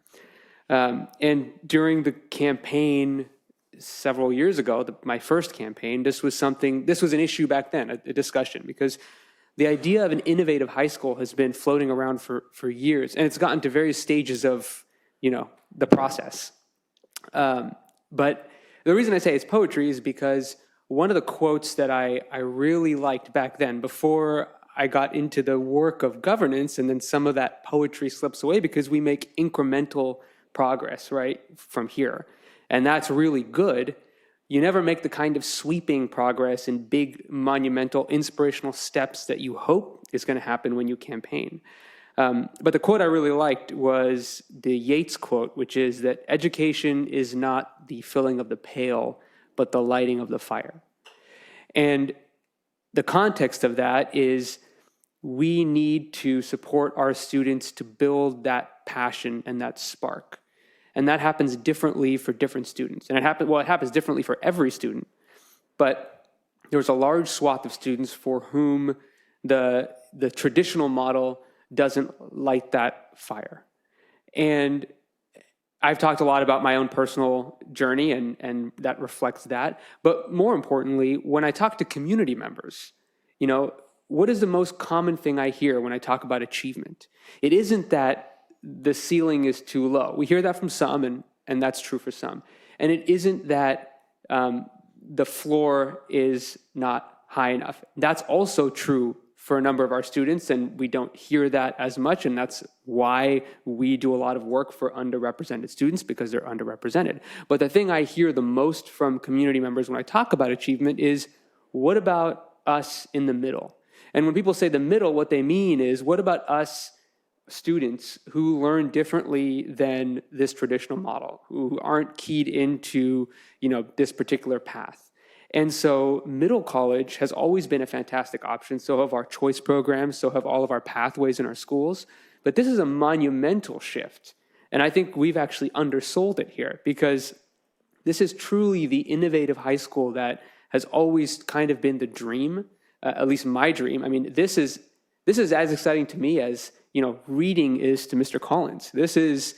And during the campaign several years ago, my first campaign, this was an issue back then, a discussion, because the idea of an innovative high school has been floating around for years, and it's gotten to various stages of, you know, the process. But the reason I say it's poetry is because one of the quotes that I really liked back then, before I got into the work of governance, and then some of that poetry slips away because we make incremental progress, right, from here. And that's really good. you never make the kind of sweeping progress and big, monumental, inspirational steps that you hope is going to happen when you campaign. But the quote I really liked was the Yeats quote, which is that education is not the filling of the pail, but the lighting of the fire. And the context of that is we need to support our students to build that passion and that spark. And that happens differently for different students. And it happens differently for every student. But there's a large swath of students for whom the traditional model doesn't light that fire. And I've talked a lot about my own personal journey, and that reflects that. But more importantly, when I talk to community members, you know, what is the most common thing I hear when I talk about achievement? It isn't that the ceiling is too low. We hear that from some, and that's true for some. And it isn't that the floor is not high enough. That's also true for a number of our students, and we don't hear that as much, and that's why we do a lot of work for underrepresented students, because they're underrepresented. But the thing I hear the most from community members when I talk about achievement is, what about us in the middle? And when people say the middle, what they mean is, what about us students who learn differently than this traditional model, who aren't keyed into, you know, this particular path? And so middle college has always been a fantastic option. So have our choice programs, so have all of our pathways in our schools. But this is a monumental shift. And I think we've actually undersold it here, because this is truly the innovative high school that has always kind of been the dream, at least my dream. I mean, this is as exciting to me as, you know, reading is to Mr. Collins. This is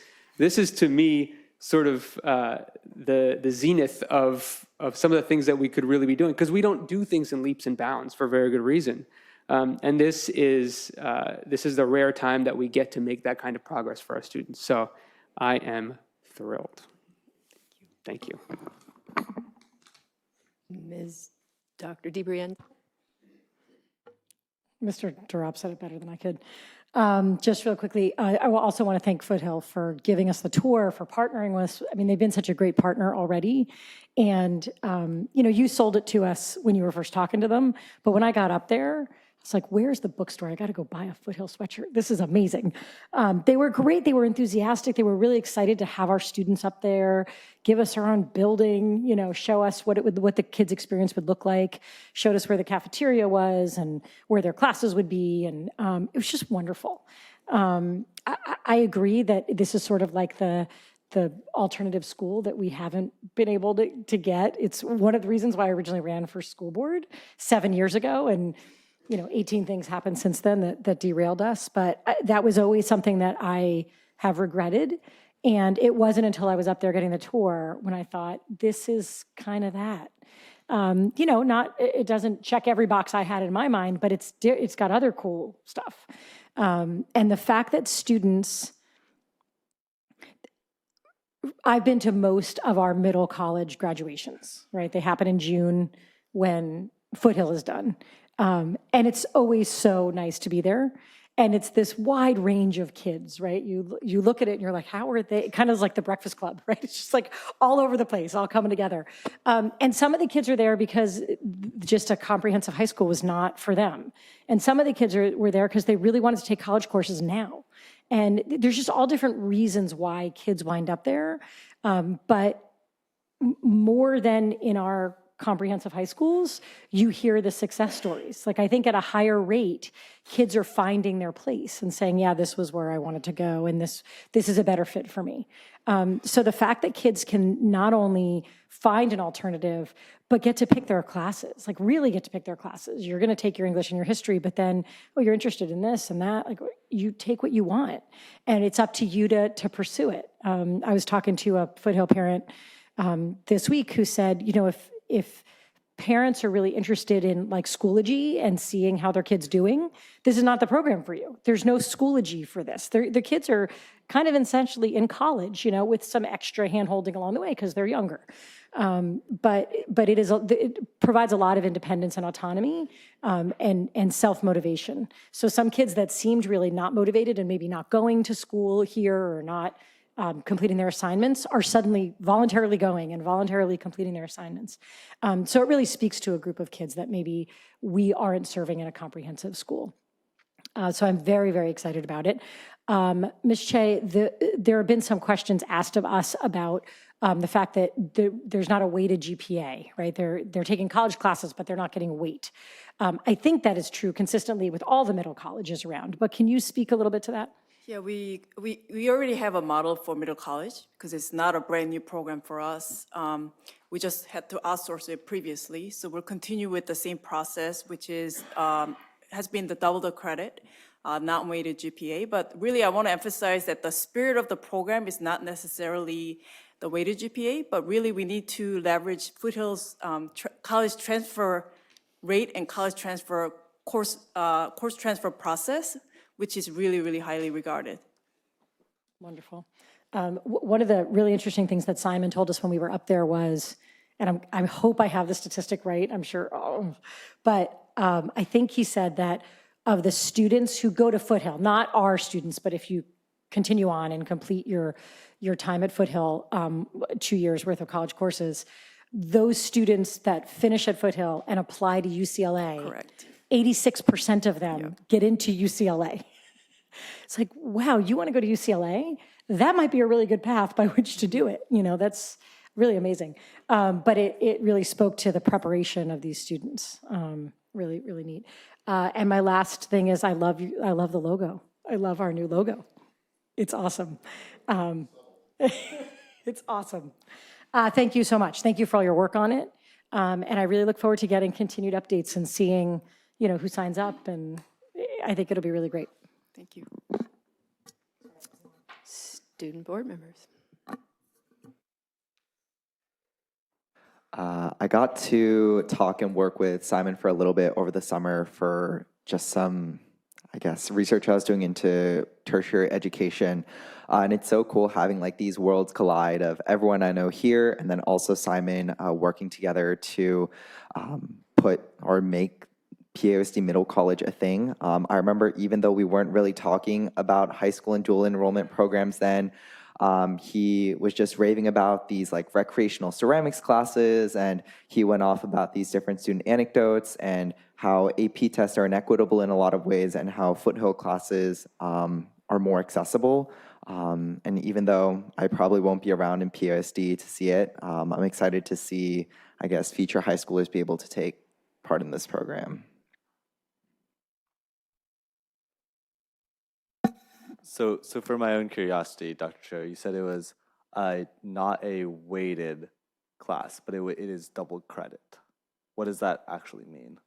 to me sort of the zenith of some of the things that we could really be doing, because we don't do things in leaps and bounds for very good reason. And this is the rare time that we get to make that kind of progress for our students. So I am thrilled. Thank you. Ms. Dr. DeBrienne. Mr. Durop said it better than I could. Just real quickly, I will also want to thank Foothill for giving us the tour, for partnering with us. I mean, they've been such a great partner already. And, you know, you sold it to us when you were first talking to them. But when I got up there, it's like, where's the bookstore? I got to go buy a Foothill sweatshirt. This is amazing. They were great. They were enthusiastic. They were really excited to have our students up there, give us our own building, you know, show us what the kids' experience would look like, showed us where the cafeteria was and where their classes would be. And it was just wonderful. I agree that this is sort of like the alternative school that we haven't been able to get. It's one of the reasons why I originally ran for school board 7 years ago. And you know, 18 things happened since then that derailed us. But that was always something that I have regretted. And it wasn't until I was up there getting the tour when I thought, this is kind of that. You know, it doesn't check every box I had in my mind, but it's got other cool stuff. And the fact that students, I've been to most of our middle college graduations, right? They happen in June when Foothill is done. And it's always so nice to be there. And it's this wide range of kids, right? You look at it and you're like, how are they? Kind of like the Breakfast Club, right? It's just like all over the place, all coming together. And some of the kids are there because just a comprehensive high school was not for them. And some of the kids were there because they really wanted to take college courses now. And there's just all different reasons why kids wind up there. But more than in our comprehensive high schools, you hear the success stories. Like, I think at a higher rate, kids are finding their place and saying, yeah, this was where I wanted to go, and this is a better fit for me. So the fact that kids can not only find an alternative, but get to pick their classes, like really get to pick their classes. You're gonna take your English and your history, but then, oh, you're interested in this and that, like you take what you want, and it's up to you to pursue it. I was talking to a Foothill parent this week who said, you know, if parents are really interested in like Schoology and seeing how their kid's doing, this is not the program for you. There's no Schoology for this. The kids are kind of essentially in college, you know, with some extra hand-holding along the way because they're younger. But it provides a lot of independence and autonomy and self-motivation. So some kids that seemed really not motivated and maybe not going to school here or not completing their assignments are suddenly voluntarily going and voluntarily completing their assignments. So it really speaks to a group of kids that maybe we aren't serving in a comprehensive school. So I'm very, very excited about it. Ms. Che, there have been some questions asked of us about the fact that there's not a weighted GPA, right? They're taking college classes, but they're not getting a weight. I think that is true consistently with all the middle colleges around, but can you speak a little bit to that? Yeah, we already have a model for middle college because it's not a brand new program for us. We just had to outsource it previously. So we'll continue with the same process, which is has been the double the credit, not weighted GPA. But really, I want to emphasize that the spirit of the program is not necessarily the weighted GPA, but really we need to leverage Foothill's college transfer rate and college transfer course transfer process, which is really, really highly regarded. Wonderful. One of the really interesting things that Simon told us when we were up there was, and I hope I have the statistic right, I'm sure, but I think he said that of the students who go to Foothill, not our students, but if you continue on and complete your time at Foothill, 2 years worth of college courses, those students that finish at Foothill and apply to UCLA, Correct. 86% of them get into UCLA. It's like, wow, you want to go to UCLA? That might be a really good path by which to do it. You know, that's really amazing. But it really spoke to the preparation of these students. Really, really neat. And my last thing is I love the logo. I love our new logo. It's awesome. It's awesome. Thank you so much. Thank you for all your work on it. And I really look forward to getting continued updates and seeing, you know, who signs up. And I think it'll be really great. Thank you. Student board members. I got to talk and work with Simon for a little bit over the summer for just some, I guess, research I was doing into tertiary education. And it's so cool having like these worlds collide of everyone I know here and then also Simon working together to put or make PAUSD middle college a thing. I remember even though we weren't really talking about high school and dual enrollment programs then, he was just raving about these like recreational ceramics classes, and he went off about these different student anecdotes and how AP tests are inequitable in a lot of ways and how Foothill classes are more accessible. And even though I probably won't be around in PAUSD to see it, I'm excited to see, I guess, future high schoolers be able to take part in this program. So for my own curiosity, Dr. Cho, you said it was not a weighted class, but it is double credit. What does that actually mean?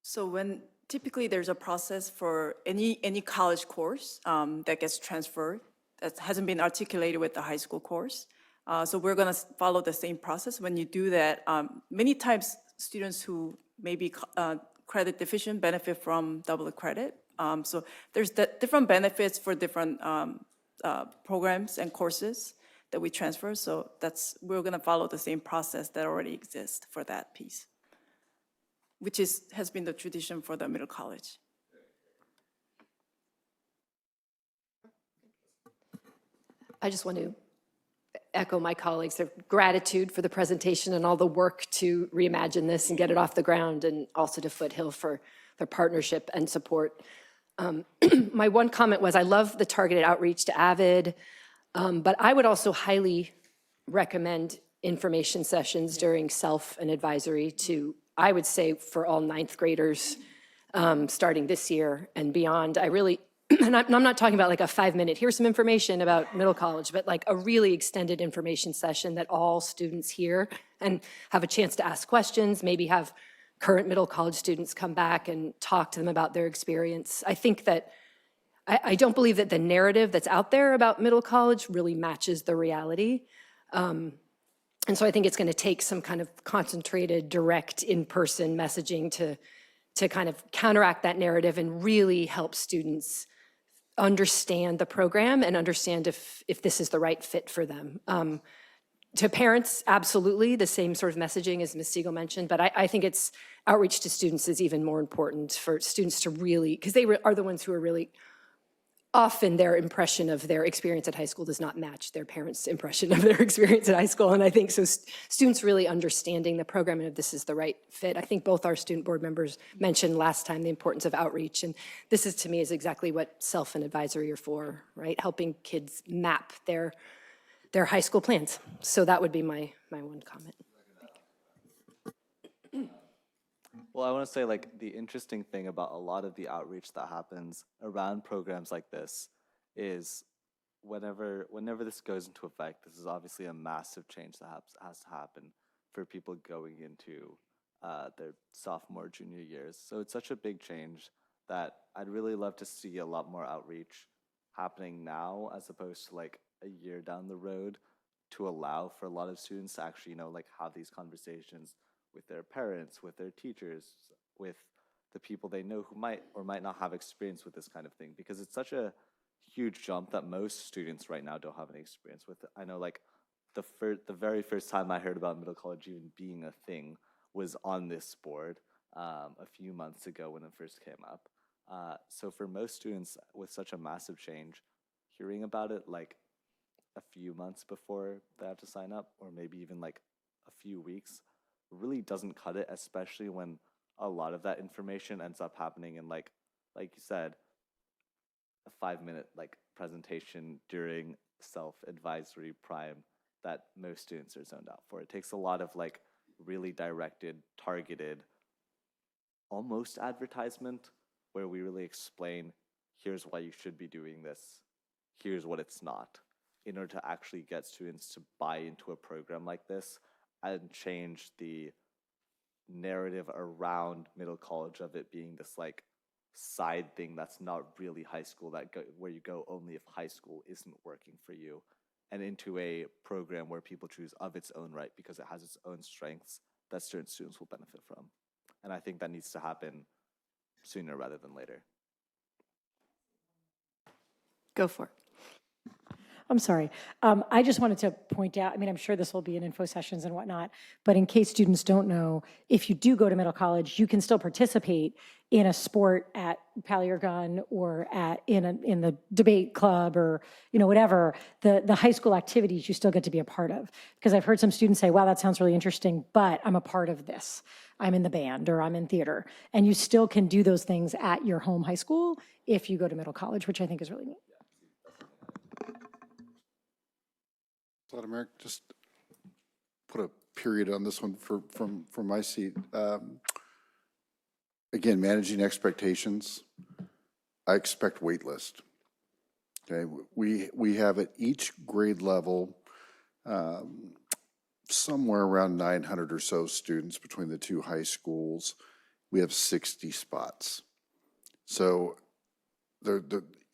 So when typically there's a process for any college course that gets transferred that hasn't been articulated with the high school course. So we're going to follow the same process. When you do that, many times students who may be credit deficient benefit from double credit. So there's different benefits for different programs and courses that we transfer. So we're going to follow the same process that already exists for that piece, which has been the tradition for the middle college. I just want to echo my colleagues' their gratitude for the presentation and all the work to reimagine this and get it off the ground, and also to Foothill for their partnership and support. My one comment was I love the targeted outreach to AVID, but I would also highly recommend information sessions during self and advisory to, I would say, for all ninth graders starting this year and beyond. I really, and I'm not talking about like a 5-minute, here's some information about middle college, but like a really extended information session that all students hear and have a chance to ask questions, maybe have current middle college students come back and talk to them about their experience. I think that, I don't believe that the narrative that's out there about middle college really matches the reality. And so I think it's going to take some kind of concentrated, direct, in-person messaging to kind of counteract that narrative and really help students understand the program and understand if this is the right fit for them. To parents, absolutely, the same sort of messaging as Ms. Siegel mentioned, but I think it's outreach to students is even more important for students to really, because they are the ones who are really often their impression of their experience at high school does not match their parents' impression of their experience at high school. And I think so students really understanding the program and if this is the right fit. I think both our student board members mentioned last time the importance of outreach. And this is, to me, is exactly what self and advisory are for, right? Helping kids map their high school plans. So that would be my one comment. Well, I want to say, like, the interesting thing about a lot of the outreach that happens around programs like this is whenever this goes into effect, this is obviously a massive change that has to happen for people going into their sophomore, junior years. So it's such a big change that I'd really love to see a lot more outreach happening now as opposed to like a year down the road, to allow for a lot of students to actually, like, have these conversations with their parents, with their teachers, with the people they know who might or might not have experience with this kind of thing, because it's such a huge jump that most students right now don't have any experience with it. I know, like, the very first time I heard about middle college even being a thing was on this board a few months ago when it first came up. So for most students with such a massive change, hearing about it like a few months before they have to sign up, or maybe even like a few weeks, really doesn't cut it, especially when a lot of that information ends up happening in like you said, a 5-minute like presentation during self-advisory prime that most students are zoned out for. It takes a lot of like really directed, targeted, almost advertisement, where we really explain, here's why you should be doing this, here's what it's not, in order to actually get students to buy into a program like this and change the narrative around middle college of it being this like side thing that's not really high school, where you go only if high school isn't working for you, and into a program where people choose of its own right because it has its own strengths that certain students will benefit from. And I think that needs to happen sooner rather than later. Go for it. I'm sorry. I just wanted to point out, I mean, I'm sure this will be in info sessions and whatnot, but in case students don't know, if you do go to middle college, you can still participate in a sport at Pallier or in the debate club or, whatever, the high school activities you still get to be a part of. Because I've heard some students say, wow, that sounds really interesting, but I'm a part of this. I'm in the band or I'm in theater. And you still can do those things at your home high school if you go to middle college, which I think is really neat. Vladimir, just put a period on this one from my seat. Again, managing expectations. I expect wait list. Okay, we have at each grade level somewhere around 900 or so students between the two high schools. We have 60 spots. So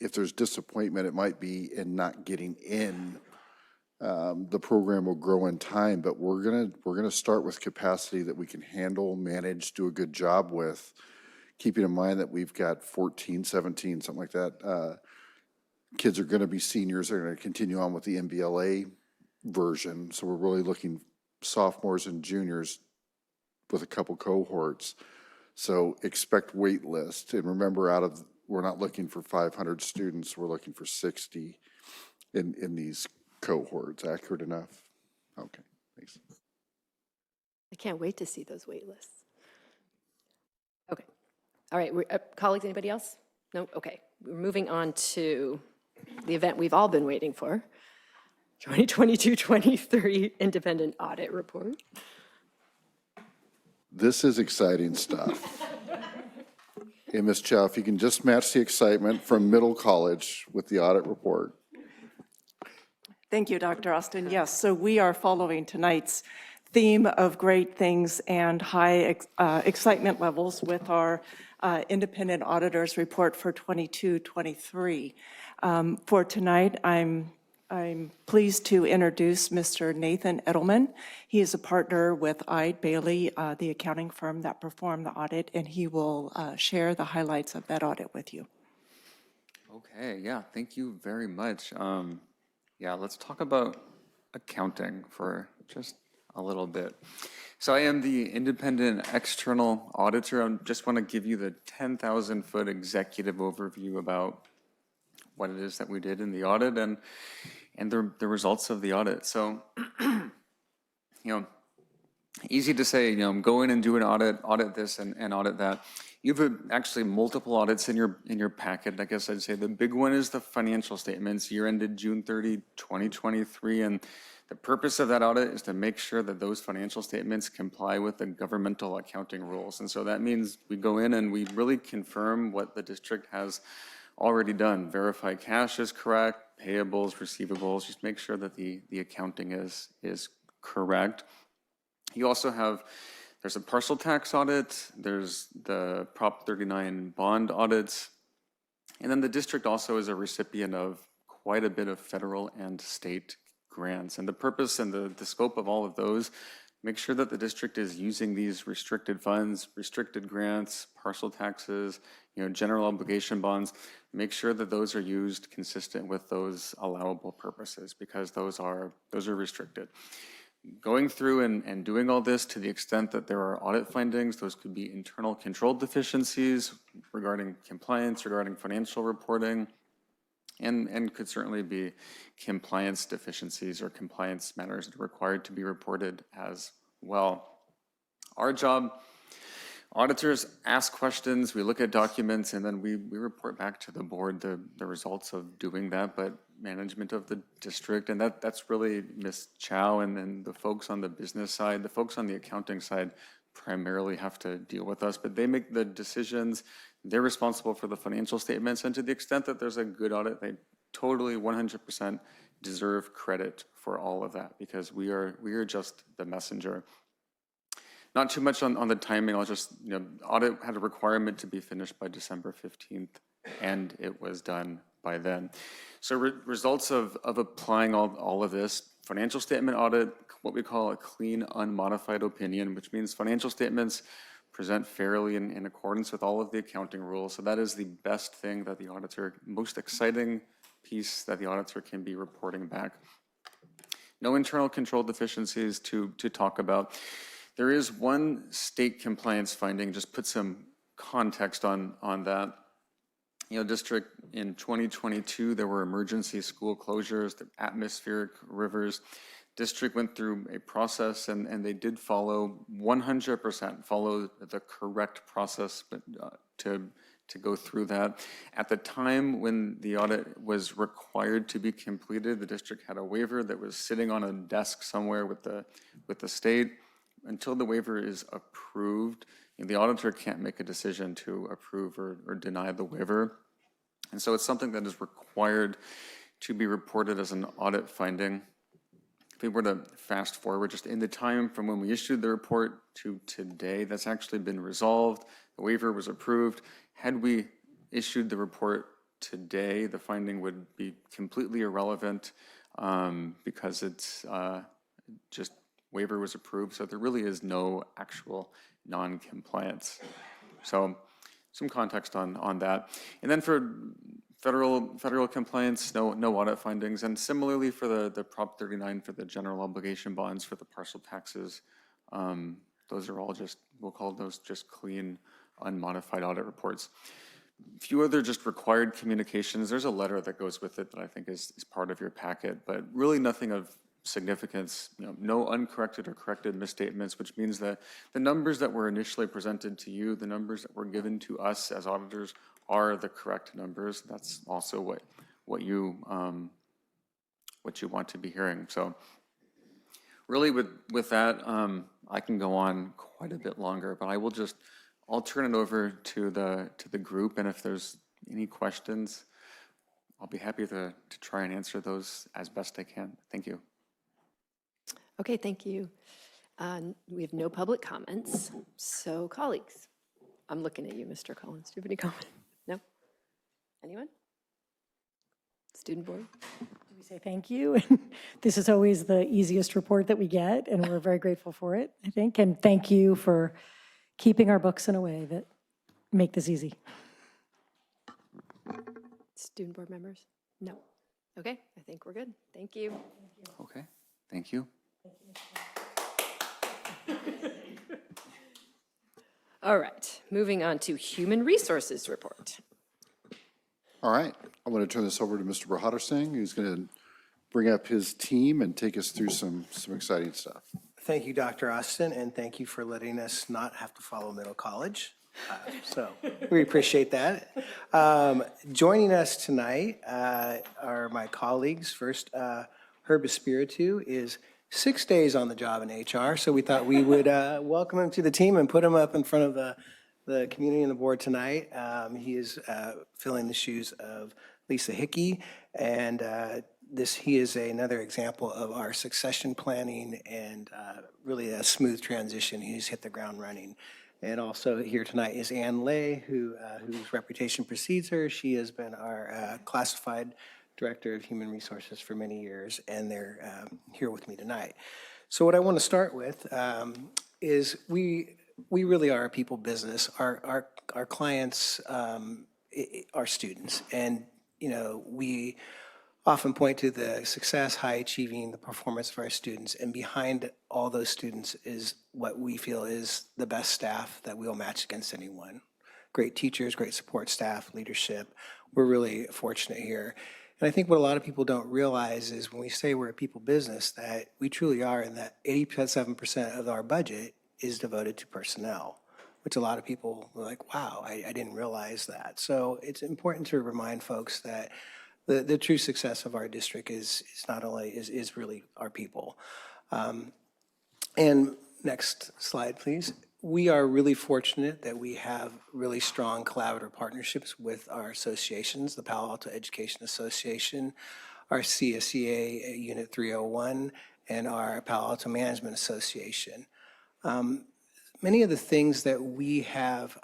if there's disappointment, it might be in not getting in. The program will grow in time, but we're gonna start with capacity that we can handle, manage, do a good job with, keeping in mind that we've got 14, 17, something like that. Kids are gonna be seniors, they're gonna continue on with the MBLA version, so we're really looking sophomores and juniors with a couple cohorts. So expect wait list, and remember, we're not looking for 500 students, we're looking for 60 in these cohorts. Accurate enough? Okay, thanks. I can't wait to see those wait lists. Okay. All right, colleagues, anybody else? No? Okay. We're moving on to the event we've all been waiting for, 2022-23 Independent Audit Report. This is exciting stuff. Hey, Ms. Chow, if you can just match the excitement from middle college with the audit report. Thank you, Dr. Austin. Yes, so we are following tonight's theme of great things and high excitement levels with our independent auditors report for 22-23. For tonight, I'm pleased to introduce Mr. Nathan Edelman. He is a partner with Eide Bailey, the accounting firm that performed the audit, and he will share the highlights of that audit with you. Okay, yeah, thank you very much. Yeah, let's talk about accounting for just a little bit. So I am the independent external auditor. I just want to give you the 10,000-foot executive overview about what it is that we did in the audit and the results of the audit. So, easy to say, go in and do an audit this and audit that. You have actually multiple audits in your packet. I guess I'd say the big one is the financial statements, year ended June 30, 2023. And the purpose of that audit is to make sure that those financial statements comply with the governmental accounting rules. And so that means we go in and we really confirm what the district has already done. Verify cash is correct, payables, receivables, just make sure that the accounting is correct. You also have, there's a parcel tax audit, there's the Prop 39 bond audits, and then the district also is a recipient of quite a bit of federal and state grants. And the purpose and the scope of all of those, make sure that the district is using these restricted funds, restricted grants, parcel taxes, general obligation bonds, make sure that those are used consistent with those allowable purposes, because those are restricted. Going through and doing all this to the extent that there are audit findings, those could be internal control deficiencies regarding compliance, regarding financial reporting, and could certainly be compliance deficiencies or compliance matters that are required to be reported as well. Our job, auditors ask questions, we look at documents, and then we report back to the board the results of doing that, but management of the district, and that's really Ms. Chow and then the folks on the business side, the folks on the accounting side primarily have to deal with us, but they make the decisions. They're responsible for the financial statements, and to the extent that there's a good audit, they totally 100% deserve credit for all of that, because we are just the messenger. Not too much on the timing. I'll just, audit had a requirement to be finished by December 15th, and it was done by then. So results of applying all of this, financial statement audit, what we call a clean, unmodified opinion, which means financial statements present fairly in accordance with all of the accounting rules. So that is the best thing that the auditor, most exciting piece that the auditor can be reporting back. No internal control deficiencies to talk about. There is one state compliance finding, just put some context on that. District in 2022, there were emergency school closures, the atmospheric rivers. District went through a process and they did follow 100%, follow the correct process to go through that. At the time when the audit was required to be completed, the district had a waiver that was sitting on a desk somewhere with the state. Until the waiver is approved, the auditor can't make a decision to approve or deny the waiver. And so it's something that is required to be reported as an audit finding. If we were to fast forward just in the time from when we issued the report to today, that's actually been resolved. The waiver was approved. Had we issued the report today, the finding would be completely irrelevant because it's just waiver was approved, so there really is no actual non-compliance. So some context on that. And then for federal compliance, no audit findings. And similarly for the Prop 39 for the general obligation bonds for the parcel taxes, those are all just, we'll call those just clean, unmodified audit reports. A few other just required communications. There's a letter that goes with it that I think is part of your packet, but really nothing of significance, no uncorrected or corrected misstatements, which means that the numbers that were initially presented to you, the numbers that were given to us as auditors are the correct numbers. That's also what you want to be hearing. So really with that, I can go on quite a bit longer, but I'll turn it over to the group, and if there's any questions, I'll be happy to try and answer those as best I can. Thank you. Okay, thank you. We have no public comments, so colleagues, I'm looking at you, Mr. Collins. Do you have any comment? No? Anyone? Student board? We say thank you. This is always the easiest report that we get, and we're very grateful for it, I think. And thank you for keeping our books in a way that make this easy. Student board members? No. Okay, I think we're good. Thank you. Okay, thank you. All right, moving on to Human Resources Report. All right, I'm going to turn this over to Mr. Bahadur Singh, who's going to bring up his team and take us through some exciting stuff. Thank you, Dr. Austin, and thank you for letting us not have to follow middle college. So we appreciate that. Joining us tonight are my colleagues. First, Herb Espiritu is 6 days on the job in HR, so we thought we would welcome him to the team and put him up in front of the community and the board tonight. He is filling the shoes of Lisa Hickey, and he is another example of our succession planning and really a smooth transition. He's hit the ground running. And also here tonight is Ann Lay, whose reputation precedes her. She has been our classified Director of Human Resources for many years, and they're here with me tonight. So what I want to start with is we really are a people business. Our clients are students, and we often point to the success, high achieving, the performance of our students, and behind all those students is what we feel is the best staff that we'll match against anyone. Great teachers, great support staff, leadership. We're really fortunate here. And I think what a lot of people don't realize is when we say we're a people business, that we truly are, and that 87% of our budget is devoted to personnel, which a lot of people were like, wow, I didn't realize that. So it's important to remind folks that the true success of our district is not only, is really our people. And next slide, please. We are really fortunate that we have really strong collaborative partnerships with our associations, the Palo Alto Education Association, our CSEA Unit 301, and our Palo Alto Management Association. Many of the things that we have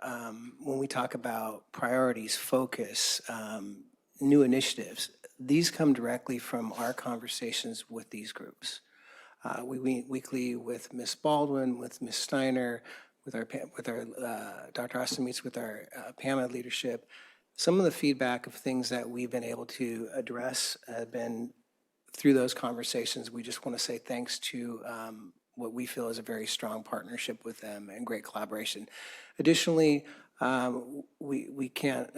when we talk about priorities, focus, new initiatives, these come directly from our conversations with these groups. We meet weekly with Ms. Baldwin, with Ms. Steiner, with our Dr. Austin meets with our PAMA leadership. Some of the feedback of things that we've been able to address have been through those conversations. We just want to say thanks to what we feel is a very strong partnership with them and great collaboration. Additionally, we can't,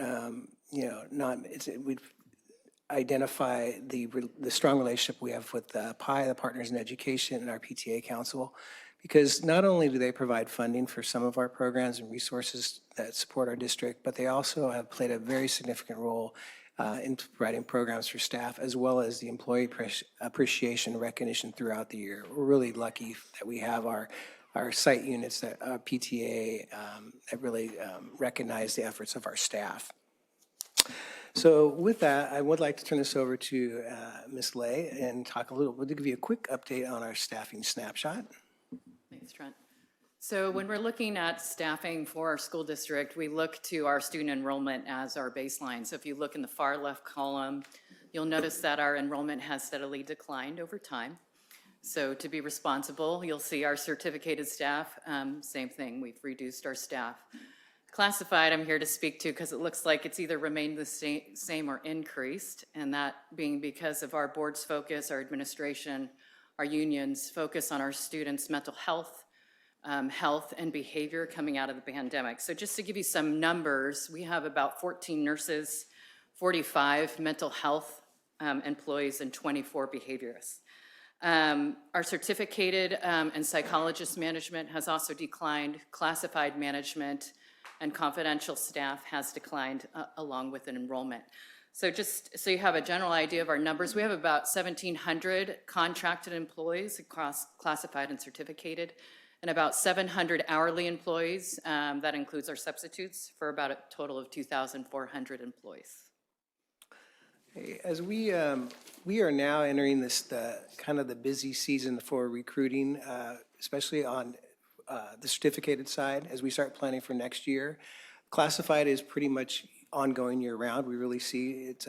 we've identify the strong relationship we have with PI, the Partners in Education, and our PTA Council, because not only do they provide funding for some of our programs and resources that support our district, but they also have played a very significant role in providing programs for staff, as well as the employee appreciation recognition throughout the year. We're really lucky that we have our site units, that PTA, that really recognize the efforts of our staff. So with that, I would like to turn this over to Ms. Lay and talk a little, we'll give you a quick update on our staffing snapshot. Thanks, Trent. So when we're looking at staffing for our school district, we look to our student enrollment as our baseline. So if you look in the far left column, you'll notice that our enrollment has steadily declined over time. So to be responsible, you'll see our certificated staff, same thing, we've reduced our staff. Classified, I'm here to speak to because it looks like it's either remained the same or increased, and that being because of our board's focus, our administration, our unions focus on our students' mental health, health and behavior coming out of the pandemic. So just to give you some numbers, we have about 14 nurses, 45 mental health employees, and 24 behaviorists. Our certificated and psychologist management has also declined. Classified management and confidential staff has declined along with an enrollment. So just so you have a general idea of our numbers, we have about 1,700 contracted employees across classified and certificated, and about 700 hourly employees. That includes our substitutes, for about a total of 2,400 employees. As we are now entering this kind of the busy season for recruiting, especially on the certificated side, as we start planning for next year. Classified is pretty much ongoing year round. We really see it,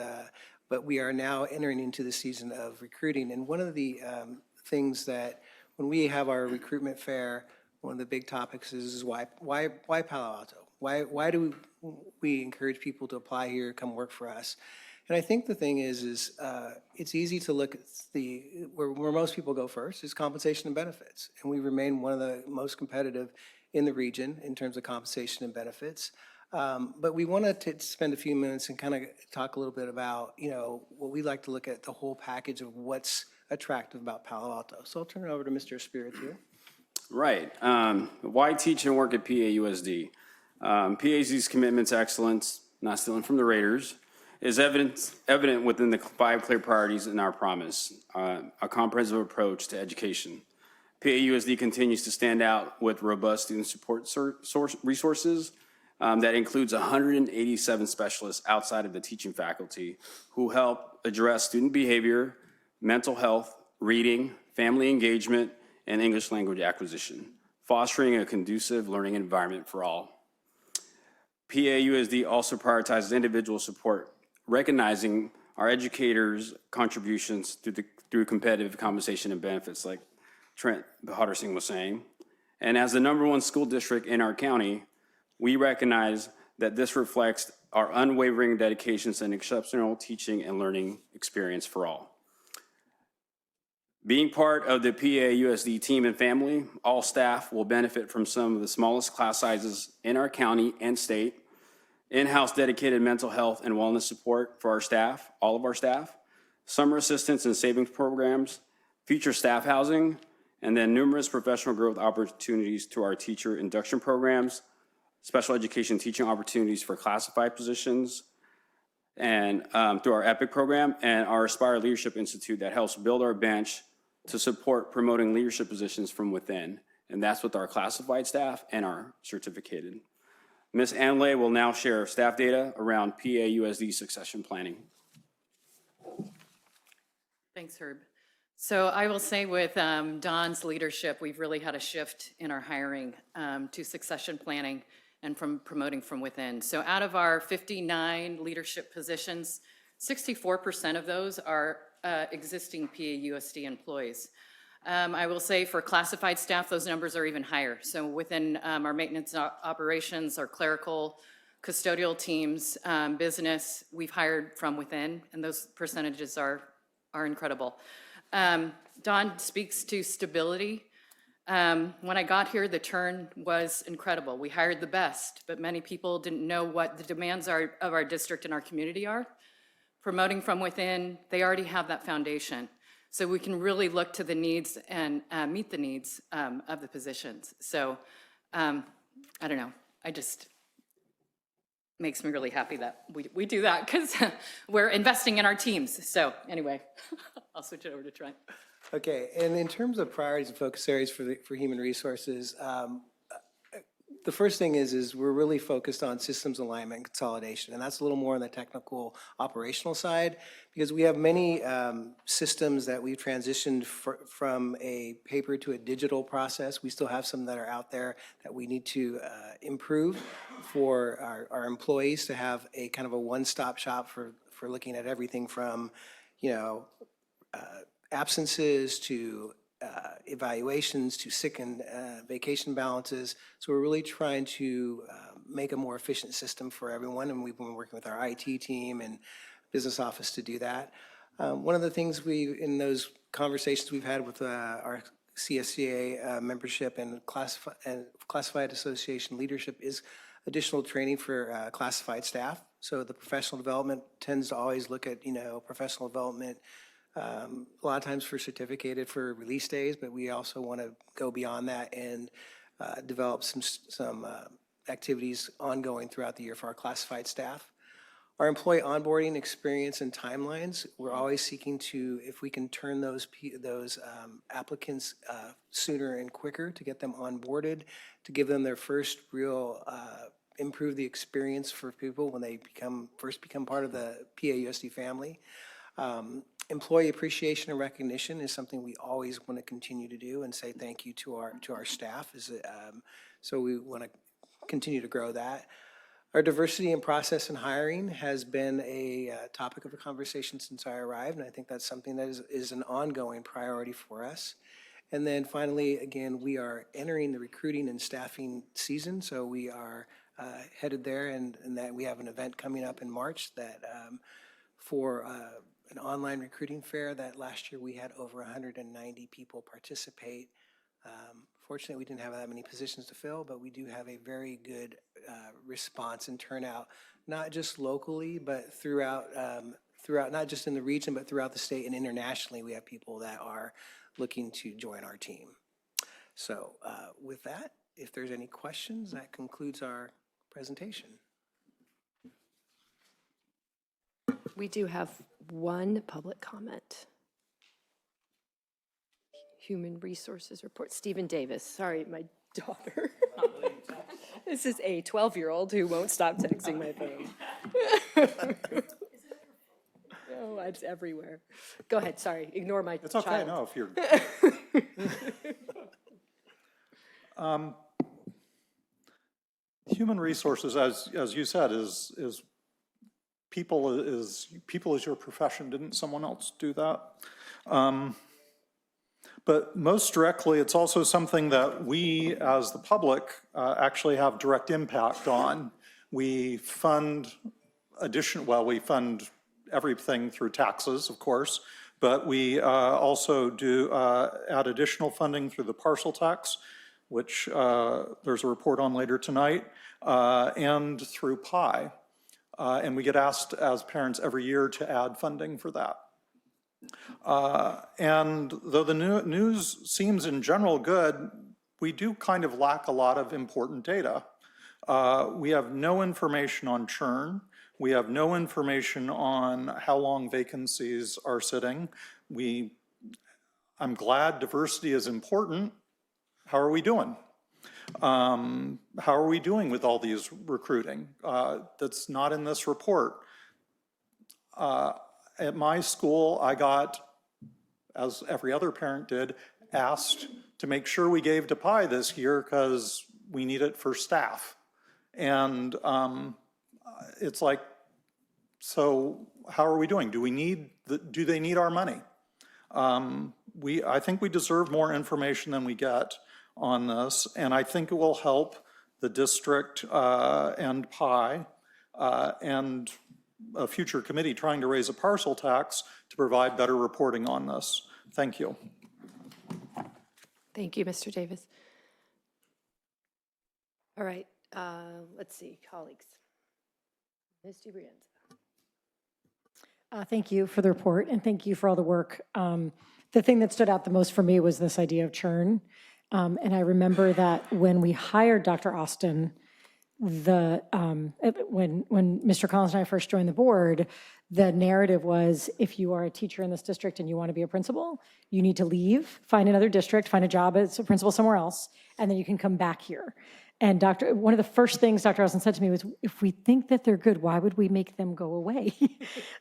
but we are now entering into the season of recruiting. And one of the things that when we have our recruitment fair, one of the big topics is why Palo Alto? Why do we encourage people to apply here, come work for us? And I think the thing is it's easy to look at where most people go first is compensation and benefits. And we remain one of the most competitive in the region in terms of compensation and benefits. But we wanted to spend a few minutes and kind of talk a little bit about, what we like to look at the whole package of what's attractive about Palo Alto. So I'll turn it over to Mr. Espiritu. Right. Why teach and work at PAUSD? PAUSD's commitment to excellence, not stealing from the Raiders, is evident within the 5 clear priorities in our promise, a comprehensive approach to education. PAUSD continues to stand out with robust student support resources that includes 187 specialists outside of the teaching faculty who help address student behavior, mental health, reading, family engagement, and English language acquisition, fostering a conducive learning environment for all. PAUSD also prioritizes individual support, recognizing our educators' contributions through competitive compensation and benefits, like Trent Huttersing was saying. And as the #1 school district in our county, we recognize that this reflects our unwavering dedication to an exceptional teaching and learning experience for all. Being part of the PAUSD team and family, all staff will benefit from some of the smallest class sizes in our county and state, in-house dedicated mental health and wellness support for our staff, all of our staff, summer assistance and savings programs, future staff housing, and then numerous professional growth opportunities through our teacher induction programs, special education teaching opportunities for classified positions, and through our EPIC program and our Aspire Leadership Institute that helps build our bench to support promoting leadership positions from within. And that's with our classified staff and our certificated. Ms. Anlay will now share staff data around PAUSD succession planning. Thanks, Herb. So I will say with Don's leadership, we've really had a shift in our hiring to succession planning and from promoting from within. So out of our 59 leadership positions, 64% of those are existing PAUSD employees. I will say for classified staff, those numbers are even higher. So within our maintenance operations, our clerical, custodial teams, business, we've hired from within, and those percentages are incredible. Don speaks to stability. When I got here, the turn was incredible. We hired the best, but many people didn't know what the demands of our district and our community are. Promoting from within, they already have that foundation. So we can really look to the needs and meet the needs of the positions. So I don't know, makes me really happy that we do that because we're investing in our teams. So anyway, I'll switch it over to Trent. Okay, and in terms of priorities and focus areas for human resources, the first thing is we're really focused on systems alignment and consolidation, and that's a little more on the technical operational side because we have many systems that we've transitioned from a paper to a digital process. We still have some that are out there that we need to improve for our employees to have a kind of a one-stop shop for looking at everything from, absences to evaluations to sick and vacation balances. So we're really trying to make a more efficient system for everyone, and we've been working with our IT team and business office to do that. One of the things in those conversations we've had with our CSCA membership and classified association leadership is additional training for classified staff. So the professional development tends to always look at, professional development a lot of times for certificated for release days, but we also want to go beyond that and develop some activities ongoing throughout the year for our classified staff. Our employee onboarding experience and timelines, we're always seeking to, if we can turn those applicants sooner and quicker to get them onboarded, to give them their first real, improve the experience for people when they first become part of the PAUSD family. Employee appreciation and recognition is something we always want to continue to do and say thank you to our staff. So we want to continue to grow that. Our diversity in process and hiring has been a topic of a conversation since I arrived, and I think that's something that is an ongoing priority for us. And then finally, again, we are entering the recruiting and staffing season, so we are headed there, and that we have an event coming up in March that for an online recruiting fair that last year we had over 190 people participate unfortunately, we didn't have that many positions to fill, but we do have a very good response and turnout, not just locally, but throughout, not just in the region, but throughout the state and internationally. We have people that are looking to join our team. So with that, if there's any questions, that concludes our presentation. We do have one public comment. Human Resources Report. Stephen Davis. Sorry, my daughter. This is a 12-year-old who won't stop texting my phone. Oh, it's everywhere. Go ahead, sorry. Ignore my It's okay, child. no, if you're. Human resources, as you said, is people is your profession. Didn't someone else do that? But most directly, it's also something that we, as the public, actually have direct impact on. We fund we fund everything through taxes, of course, but we also do add additional funding through the parcel tax, which there's a report on later tonight, and through PI. And we get asked as parents every year to add funding for that. And though the news seems in general good, we do kind of lack a lot of important data. We have no information on churn. We have no information on how long vacancies are sitting. I'm glad diversity is important. How are we doing? How are we doing with all these recruiting? That's not in this report. At my school, I got, as every other parent did, asked to make sure we gave to PI this year because we need it for staff. And it's like, so how are we doing? Do they need our money? I think we deserve more information than we get on this, and I think it will help the district and PI and a future committee trying to raise a parcel tax to provide better reporting on this. Thank you. Thank you, Mr. Davis. All right, let's see, colleagues. Ms. DiBrienza. Thank you for the report, and thank you for all the work. The thing that stood out the most for me was this idea of churn. And I remember that when we hired Dr. Austin, when Mr. Collins and I first joined the board, the narrative was, if you are a teacher in this district and you want to be a principal, you need to leave, find another district, find a job as a principal somewhere else, and then you can come back here. And one of the first things Dr. Austin said to me was, if we think that they're good, why would we make them go away?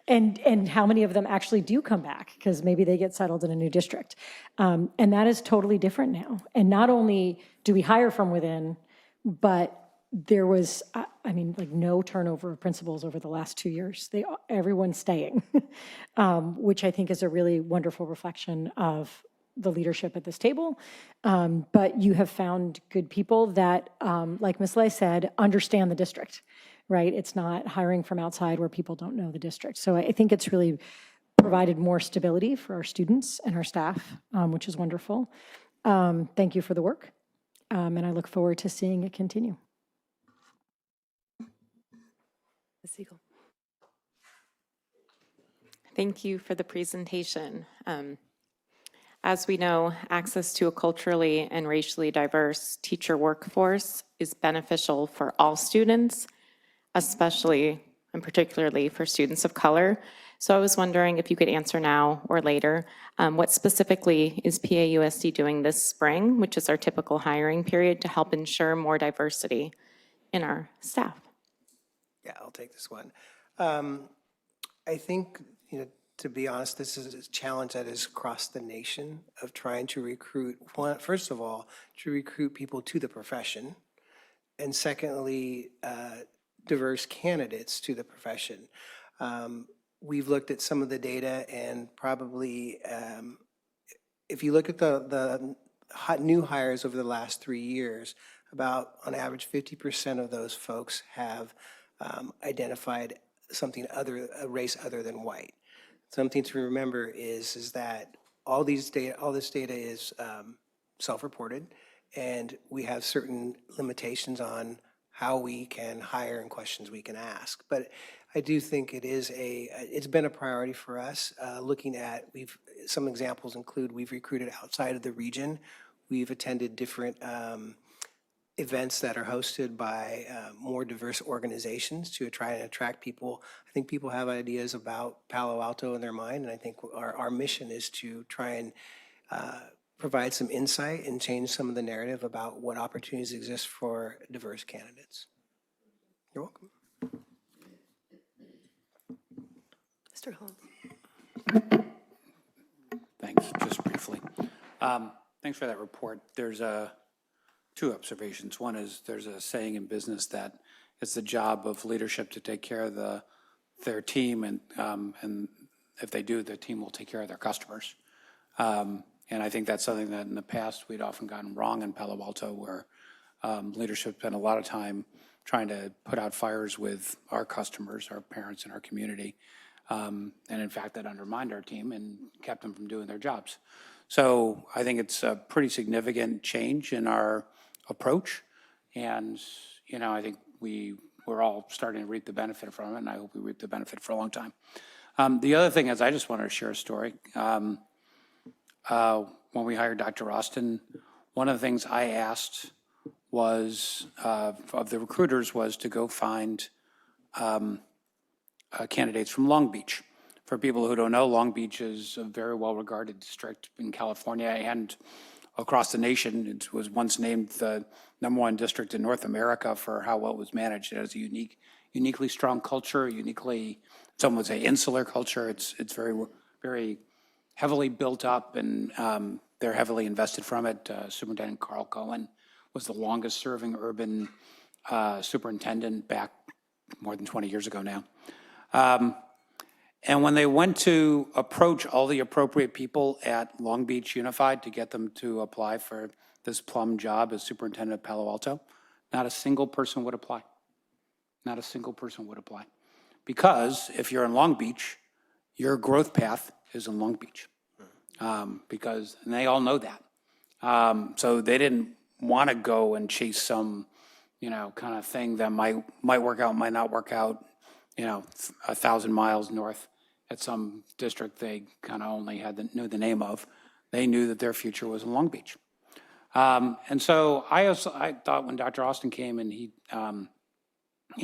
and how many of them actually do come back? Because maybe they get settled in a new district. And that is totally different now. And not only do we hire from within, but there was, no turnover of principals over the last 2 years. Everyone's staying, which I think is a really wonderful reflection of the leadership at this table. But you have found good people that, like Ms. Lay said, understand the district, right? It's not hiring from outside where people don't know the district. So I think it's really provided more stability for our students and our staff, which is wonderful. Thank you for the work, and I look forward to seeing it continue. Ms. Siegel. Thank you for the presentation. As we know, access to a culturally and racially diverse teacher workforce is beneficial for all students, especially and particularly for students of color. So I was wondering if you could answer now or later, what specifically is PAUSD doing this spring, which is our typical hiring period, to help ensure more diversity in our staff? Yeah, I'll take this one. I think, to be honest, this is a challenge that is across the nation of trying to recruit, first of all, to recruit people to the profession, and secondly, diverse candidates to the profession. We've looked at some of the data, and probably, if you look at the new hires over the last 3 years, about on average 50% of those folks have identified a race other than white. Something to remember is that all this data is self-reported, and we have certain limitations on how we can hire and questions we can ask. But I do think it's been a priority for us. Looking at, some examples include we've recruited outside of the region. We've attended different events that are hosted by more diverse organizations to try and attract people. I think people have ideas about Palo Alto in their mind, and I think our mission is to try and provide some insight and change some of the narrative about what opportunities exist for diverse candidates. You're welcome. Mr. Holmes. Thanks, just briefly. Thanks for that report. There's two observations. One is there's a saying in business that it's the job of leadership to take care of their team, and if they do, the team will take care of their customers. And I think that's something that in the past we'd often gotten wrong in Palo Alto, where leadership spent a lot of time trying to put out fires with our customers, our parents, and our community. And in fact, that undermined our team and kept them from doing their jobs. So I think it's a pretty significant change in our approach. And, I think we're all starting to reap the benefit from it, and I hope we reap the benefit for a long time. The other thing is I just wanted to share a story. When we hired Dr. Austin, one of the things I asked was, of the recruiters, was to go find candidates from Long Beach. For people who don't know, Long Beach is a very well-regarded district in California and across the nation. It was once named the #1 district in North America for how well it was managed. It has a uniquely strong culture, some would say insular culture. It's very, very heavily built up, and they're heavily invested from it. Superintendent Carl Cohen was the longest-serving urban superintendent back more than 20 years ago now. And when they went to approach all the appropriate people at Long Beach Unified to get them to apply for this plum job as superintendent of Palo Alto, not a single person would apply. Not a single person would apply. Because if you're in Long Beach, your growth path is in Long Beach. And they all know that. So they didn't want to go and chase some, kind of thing that might work out, might not work out, 1,000 miles north at some district they kind of only knew the name of. They knew that their future was in Long Beach. And so I thought when Dr. Austin came and he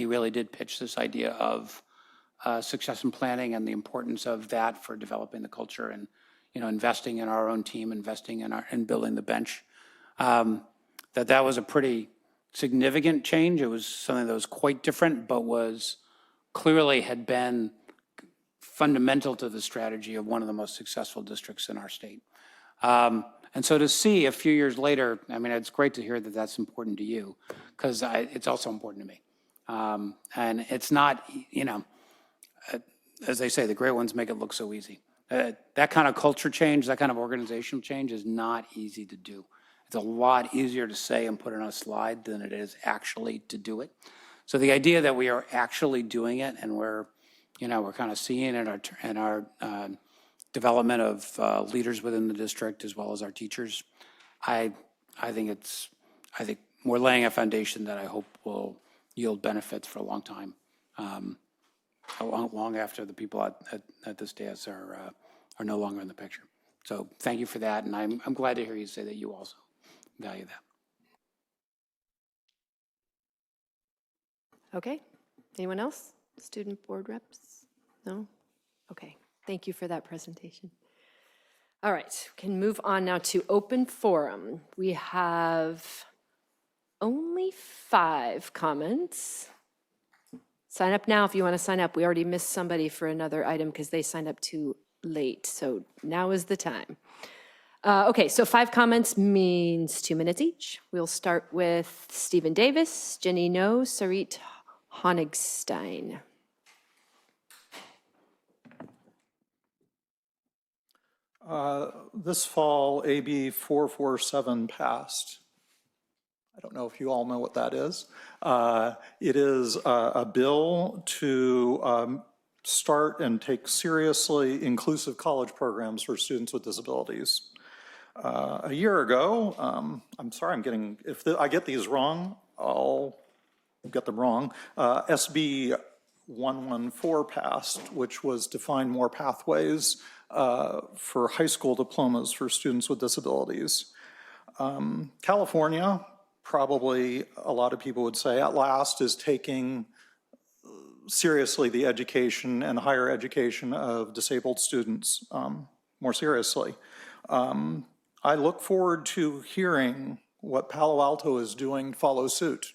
really did pitch this idea of succession planning and the importance of that for developing the culture and, investing in our own team, investing in building the bench, that was a pretty significant change. It was something that was quite different, but clearly had been fundamental to the strategy of one of the most successful districts in our state. And so to see a few years later, it's great to hear that that's important to you, because it's also important to me. And it's not, as they say, the great ones make it look so easy. That kind of culture change, that kind of organizational change is not easy to do. It's a lot easier to say and put it on a slide than it is actually to do it. So the idea that we are actually doing it, and we're kind of seeing it in our development of leaders within the district as well as our teachers, I think we're laying a foundation that I hope will yield benefits for a long time, long after the people at this dais are no longer in the picture. So thank you for that, and I'm glad to hear you say that you also value that. Okay. Anyone else? Student board reps? No? Okay. Thank you for that presentation. All right. We can move on now to open forum. We have only 5 comments. Sign up now if you want to sign up. We already missed somebody for another item because they signed up too late. So now is the time. Okay, so 5 comments means 2 minutes each. We'll start with Stephen Davis, Jenny No, Sarit Honigstein. This fall, AB 447 passed. I don't know if you all know what that is. It is a bill to start and take seriously inclusive college programs for students with disabilities. A year ago, I'm sorry, I get these wrong, I'll get them wrong. SB 114 passed, which was define more pathways for high school diplomas for students with disabilities. California, probably a lot of people would say at last, is taking seriously the education and higher education of disabled students more seriously. I look forward to hearing what Palo Alto is doing to follow suit.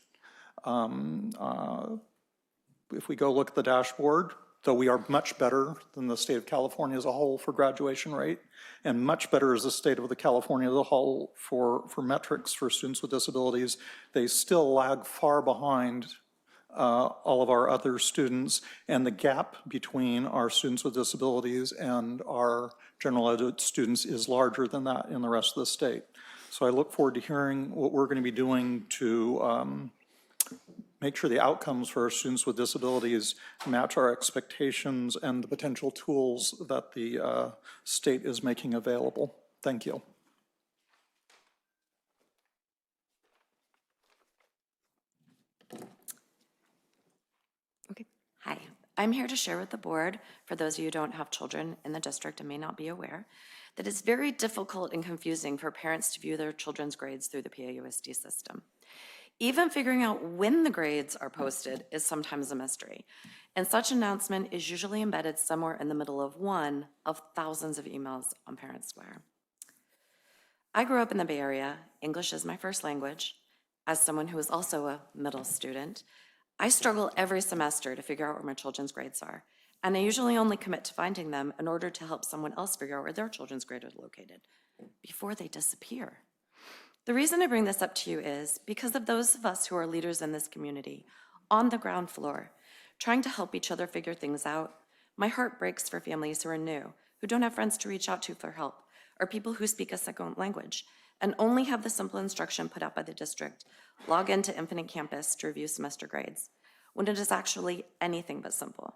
If we go look at the dashboard, though we are much better than the state of California as a whole for graduation rate, and much better as the state of the California as a whole for metrics for students with disabilities, they still lag far behind all of our other students, and the gap between our students with disabilities and our general ed students is larger than that in the rest of the state. So I look forward to hearing what we're going to be doing to make sure the outcomes for our students with disabilities match our expectations and the potential tools that the state is making available. Thank you. Hi, I'm here to share with the board, for those of you who don't have children in the district and may not be aware, that it's very difficult and confusing for parents to view their children's grades through the PAUSD system. Even figuring out when the grades are posted is sometimes a mystery, and such announcement is usually embedded somewhere in the middle of one of thousands of emails on Parent Square. I grew up in the Bay Area. English is my first language. As someone who is also a middle student, I struggle every semester to figure out where my children's grades are, and I usually only commit to finding them in order to help someone else figure out where their children's grade is located before they disappear. The reason I bring this up to you is because of those of us who are leaders in this community, on the ground floor, trying to help each other figure things out. My heart breaks for families who are new, who don't have friends to reach out to for help, or people who speak a second language, and only have the simple instruction put out by the district: log into Infinite Campus to review semester grades, when it is actually anything but simple.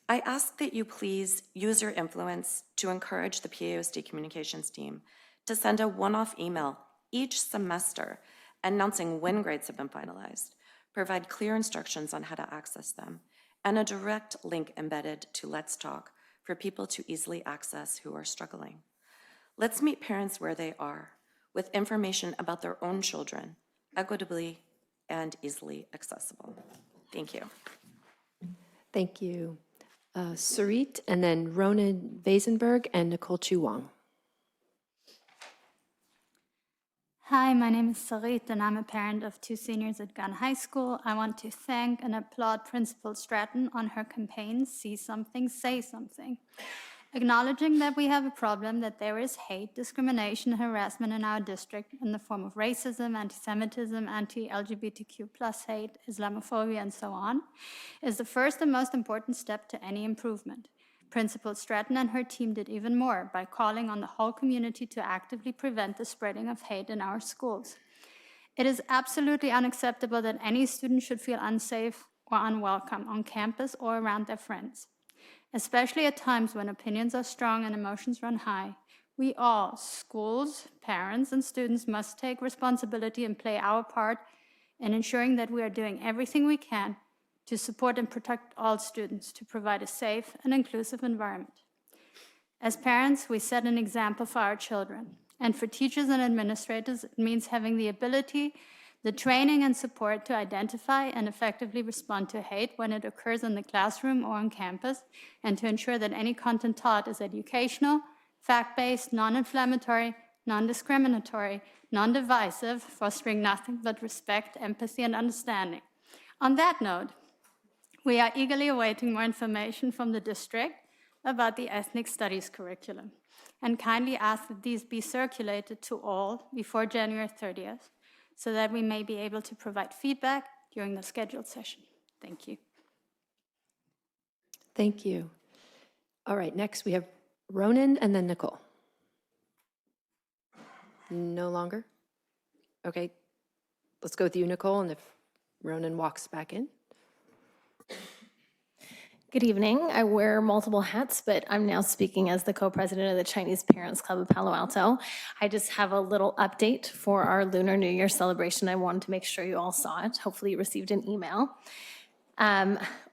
I ask that you please use your influence to encourage the PAUSD communications team to send a one-off email each semester announcing when grades have been finalized, provide clear instructions on how to access them, and a direct link embedded to Let's Talk for people to easily access who are struggling. Let's meet parents where they are, with information about their own children, equitably and easily accessible. Thank you. Thank you. Sarit, and then Ronan Vazenberg and Nicole Chu Wong. Hi, my name is Sarit, and I'm a parent of 2 seniors at Gunn High School. I want to thank and applaud Principal Stratton on her campaign, See Something, Say Something. Acknowledging that we have a problem, that there is hate, discrimination, and harassment in our district in the form of racism, anti-Semitism, anti-LGBTQ+ hate, Islamophobia, and so on, is the first and most important step to any improvement. Principal Stratton and her team did even more by calling on the whole community to actively prevent the spreading of hate in our schools. It is absolutely unacceptable that any student should feel unsafe or unwelcome on campus or around their friends. Especially at times when opinions are strong and emotions run high, we all, schools, parents, and students, must take responsibility and play our part in ensuring that we are doing everything we can to support and protect all students, to provide a safe and inclusive environment. As parents, we set an example for our children. And for teachers and administrators, it means having the ability, the training and support to identify and effectively respond to hate when it occurs in the classroom or on campus, and to ensure that any content taught is educational, fact-based, non-inflammatory, non-discriminatory, non-divisive, fostering nothing but respect, empathy, and understanding. On that note, we are eagerly awaiting more information from the district about the ethnic studies curriculum, and kindly ask that these be circulated to all before January 30th, so that we may be able to provide feedback during the scheduled session. Thank you. Thank you. All right, next we have Ronan and then Nicole. No longer? Okay, let's go with you, Nicole, and if Ronan walks back in. Good evening. I wear multiple hats, but I'm now speaking as the co-president of the Chinese Parents Club of Palo Alto. I just have a little update for our Lunar New Year celebration. I wanted to make sure you all saw it. Hopefully you received an email.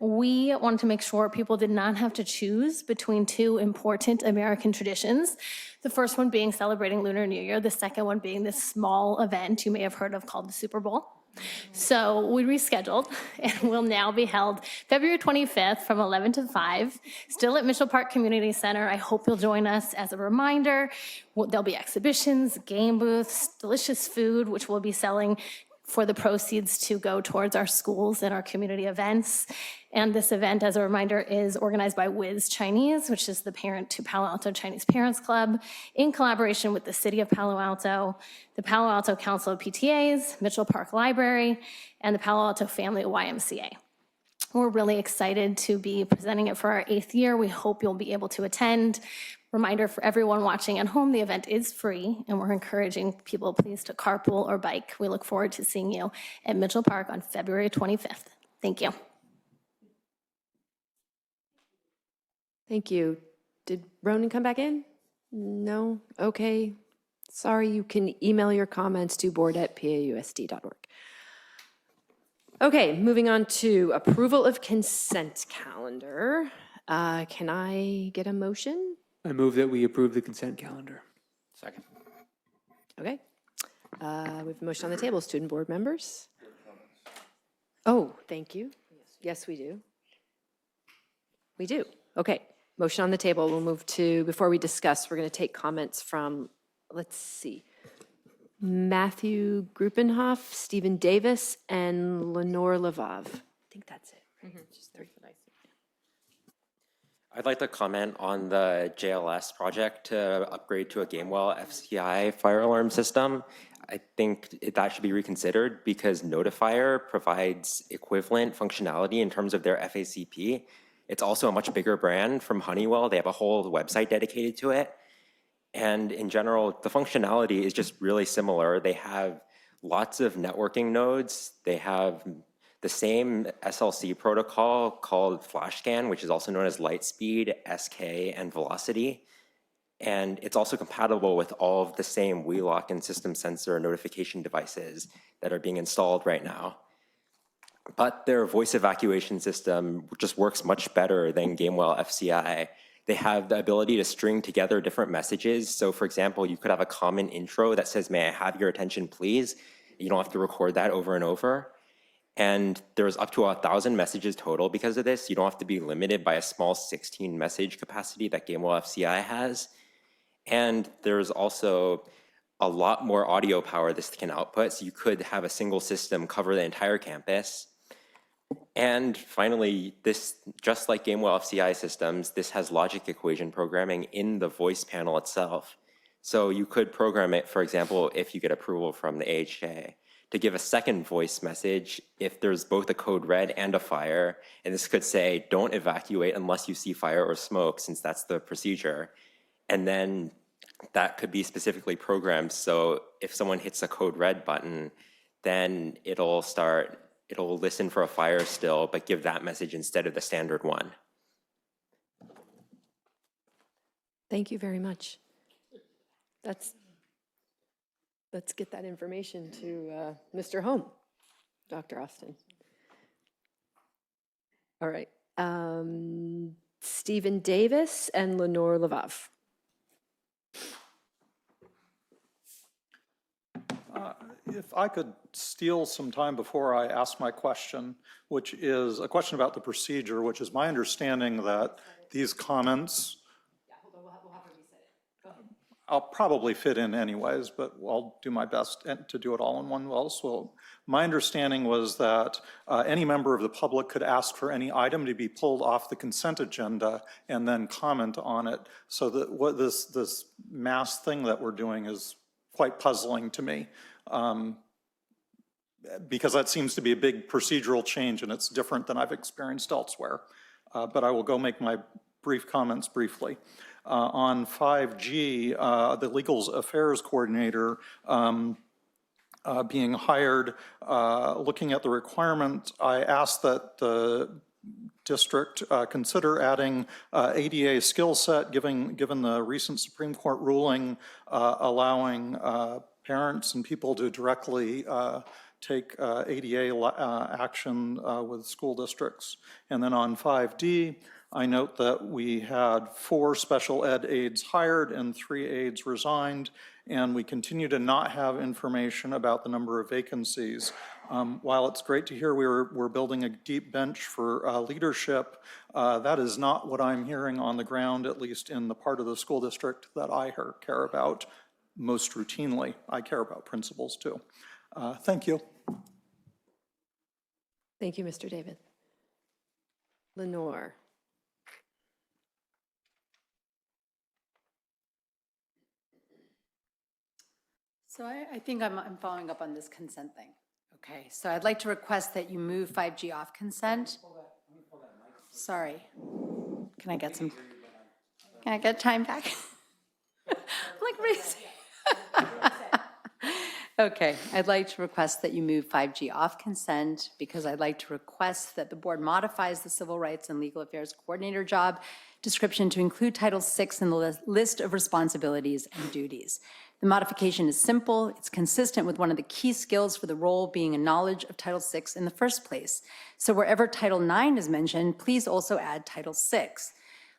We wanted to make sure people did not have to choose between two important American traditions. The first one being celebrating Lunar New Year, the second one being this small event you may have heard of called the Super Bowl. So we rescheduled and will now be held February 25th from 11 to 5, still at Mitchell Park Community Center. I hope you'll join us. As a reminder, there'll be exhibitions, game booths, delicious food, which we'll be selling for the proceeds to go towards our schools and our community events. And this event, as a reminder, is organized by Wiz Chinese, which is the parent to Palo Alto Chinese Parents Club, in collaboration with the City of Palo Alto, the Palo Alto Council of PTAs, Mitchell Park Library, and the Palo Alto Family YMCA. We're really excited to be presenting it for our 8th year. We hope you'll be able to attend. Reminder for everyone watching at home, the event is free, and we're encouraging people please to carpool or bike. We look forward to seeing you at Mitchell Park on February 25th. Thank you. Thank you. Did Ronan come back in? No? Okay. Sorry, you can email your comments to board@pausd.org. Okay, moving on to approval of consent calendar. Can I get a motion? I move that we approve the consent calendar. Second. Okay. We have a motion on the table. Student board members? Oh, thank you. Yes, we do. We do. Okay. Motion on the table. We'll move to, before we discuss, we're going to take comments from, let's see, Matthew Gruppenhoff, Stephen Davis, and Lenore Levov. I think that's it. Right? Just three. I'd like to comment on the JLS project to upgrade to a Gamewell FCI fire alarm system. I think that should be reconsidered because Notifier provides equivalent functionality in terms of their FACP. It's also a much bigger brand from Honeywell. They have a whole website dedicated to it. And in general, the functionality is just really similar. They have lots of networking nodes. They have the same SLC protocol called FlashScan, which is also known as Lightspeed, SK, and Velocity. And it's also compatible with all of the same WeLock and system sensor notification devices that are being installed right now. But their voice evacuation system just works much better than Gamewell FCI. They have the ability to string together different messages. So for example, you could have a common intro that says, "May I have your attention, please?" You don't have to record that over and over. And there's up to 1,000 messages total because of this. You don't have to be limited by a small 16 message capacity that Gamewell FCI has. And there's also a lot more audio power this can output. So you could have a single system cover the entire campus. And finally, this, just like Gamewell FCI systems, this has logic equation programming in the voice panel itself. So you could program it, for example, if you get approval from the AHA, to give a second voice message if there's both a code red and a fire. And this could say, don't evacuate unless you see fire or smoke, since that's the procedure. And then that could be specifically programmed. So if someone hits a code red button, then it'll listen for a fire still, but give that message instead of the standard one. Thank you very much. Let's get that information to Mr. Holm, Dr. Austin. All right. Stephen Davis and Lenore Levov. If I could steal some time before I ask my question, which is a question about the procedure, which is my understanding that these comments, I'll probably fit in anyways, but I'll do my best to do it all in one well. So my understanding was that any member of the public could ask for any item to be pulled off the consent agenda and then comment on it. So that what this mass thing that we're doing is quite puzzling to me. Because that seems to be a big procedural change and it's different than I've experienced elsewhere. But I will go make my brief comments briefly. On 5G, the Legal Affairs Coordinator being hired, looking at the requirement, I asked that the district consider adding ADA skill set, given the recent Supreme Court ruling allowing parents and people to directly take ADA action with school districts. And then on 5D, I note that we had 4 special ed aides hired and 3 aides resigned, and we continue to not have information about the number of vacancies. While it's great to hear we're building a deep bench for leadership, that is not what I'm hearing on the ground, at least in the part of the school district that I care about most routinely. I care about principals too. Thank you. Thank you, Mr. David. Lenore. So I think I'm following up on this consent thing. Okay, so I'd like to request that you move 5G off consent. Sorry. Can I get time back? I'm like racing. Okay, I'd like to request that you move 5G off consent because I'd like to request that the board modifies the Civil Rights and Legal Affairs Coordinator job description to include Title VI in the list of responsibilities and duties. The modification is simple. It's consistent with one of the key skills for the role being a knowledge of Title VI in the first place. So wherever Title IX is mentioned, please also add Title VI.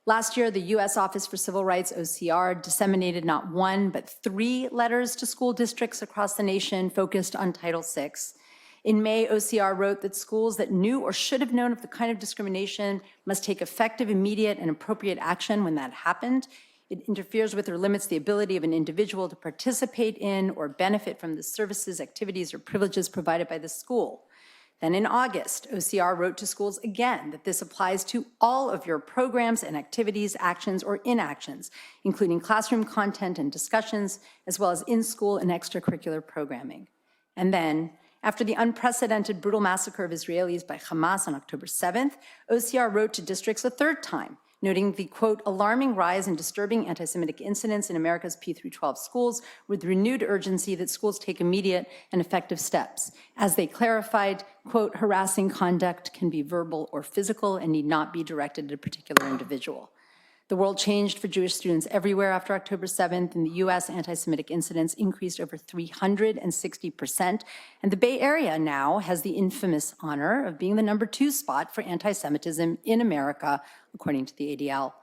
Last year, the U.S. Office for Civil Rights, OCR, disseminated not 1, but 3 letters to school districts across the nation focused on Title VI. In May, OCR wrote that schools that knew or should have known of the kind of discrimination must take effective, immediate, and appropriate action when that happened. It interferes with or limits the ability of an individual to participate in or benefit from the services, activities, or privileges provided by the school. Then in August, OCR wrote to schools again that this applies to all of your programs and activities, actions, or inactions, including classroom content and discussions, as well as in-school and extracurricular programming. And then, after the unprecedented brutal massacre of Israelis by Hamas on October 7th, OCR wrote to districts a 3rd time, noting the, quote, alarming rise in disturbing anti-Semitic incidents in America's P-12 schools with renewed urgency that schools take immediate and effective steps. As they clarified, quote, harassing conduct can be verbal or physical and need not be directed at a particular individual. The world changed for Jewish students everywhere after October 7th. In the US, anti-Semitic incidents increased over 360%, and the Bay Area now has the infamous honor of being the #2 spot for anti-Semitism in America, according to the ADL.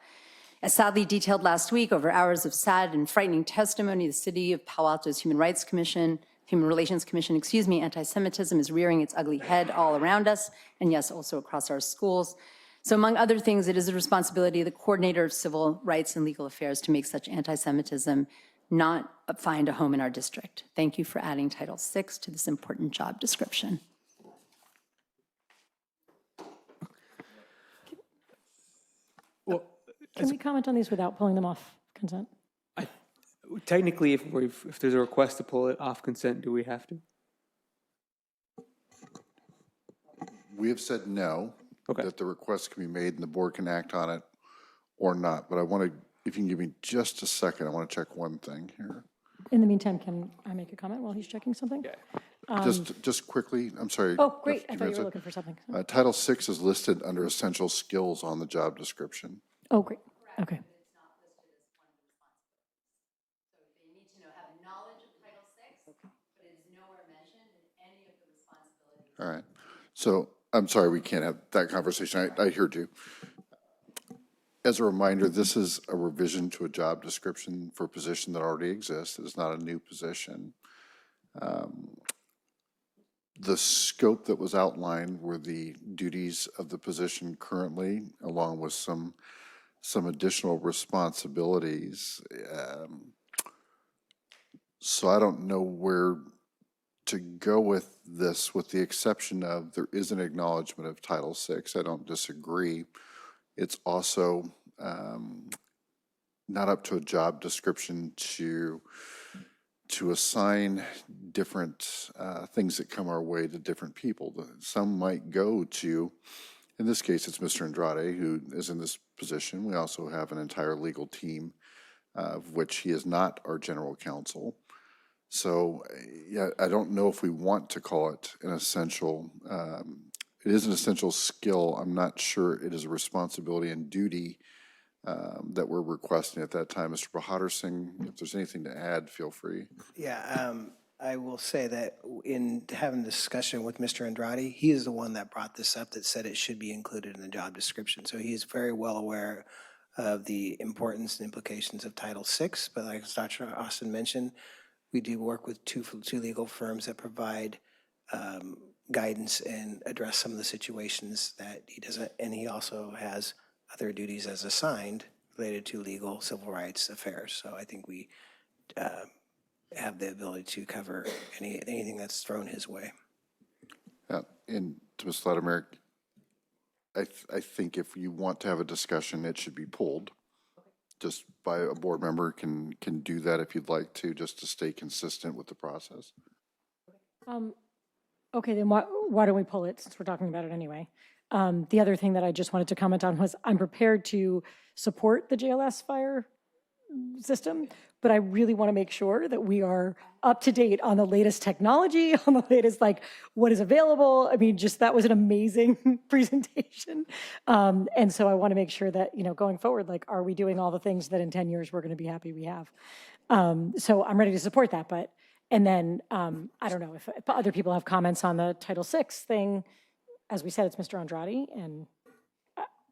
As sadly detailed last week, over hours of sad and frightening testimony, the City of Palo Alto's Human Relations Commission, anti-Semitism is rearing its ugly head all around us, and yes, also across our schools. So among other things, it is the responsibility of the coordinator of civil rights and legal affairs to make such anti-Semitism not find a home in our district. Thank you for adding Title VI to this important job description. Well, can we comment on these without pulling them off consent? Technically, if there's a request to pull it off consent, do we have to? We have said no, that the request can be made and the board can act on it or not. But I want to, if you can give me just a second, I want to check one thing here. In the meantime, can I make a comment while he's checking something? Just quickly, I'm sorry. Oh, great. I thought you were looking for something. Title VI is listed under essential skills on the job description. Oh, great. Okay. All right. So I'm sorry, we can't have that conversation. I heard you. As a reminder, this is a revision to a job description for a position that already exists. It is not a new position. The scope that was outlined were the duties of the position currently, along with some additional responsibilities. So I don't know where to go with this, with the exception of there is an acknowledgement of Title VI. I don't disagree. It's also not up to a job description to assign different things that come our way to different people. Some might go to, in this case, it's Mr. Andrade who is in this position. We also have an entire legal team, of which he is not our general counsel. So, yeah, I don't know if we want to call it an essential it is an essential skill. I'm not sure it is a responsibility and duty that we're requesting at that time. Mr. Bahadur, if there's anything to add, feel free. Yeah, I will say that in having a discussion with Mr. Andrade, he is the one that brought this up, that said it should be included in the job description. So he is very well aware of the importance and implications of Title VI. But like Dr. Austin mentioned, we do work with two legal firms that provide guidance and address some of the situations that he doesn't, and he also has other duties as assigned related to legal civil rights affairs. So I think we have the ability to cover anything that's thrown his way. And to Ms. Latimer, I think if you want to have a discussion, it should be pulled. Just by a board member can do that if you'd like to, just to stay consistent with the process. Okay, then why don't we pull it, since we're talking about it anyway? The other thing that I just wanted to comment on was I'm prepared to support the JLS fire system, but I really want to make sure that we are up to date on the latest technology, on the latest, like, what is available. I mean, just that was an amazing presentation. And so I want to make sure that, going forward, like, are we doing all the things that in 10 years we're going to be happy we have? So I'm ready to support that, and then I don't know if other people have comments on the Title VI thing. As we said, it's Mr. Andrade, and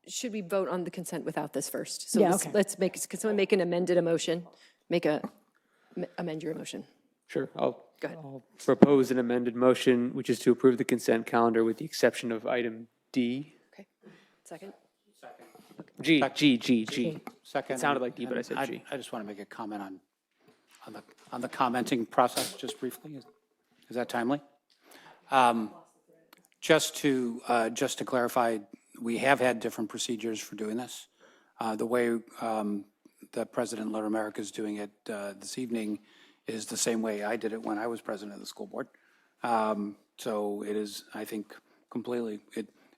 Should we vote on the consent without this first? So Yeah, let's, okay. let's make, can someone make an amended emotion? Amend your emotion. Sure, Go ahead. I'll propose an amended motion, which is to approve the consent calendar with the exception of item D. Okay, second? G. Second. It sounded like D, but I said G. I just want to make a comment on the commenting process, just briefly. Is that timely? Just to clarify, we have had different procedures for doing this. The way that President Latin America is doing it this evening is the same way I did it when I was president of the school board. So it is, I think, completely,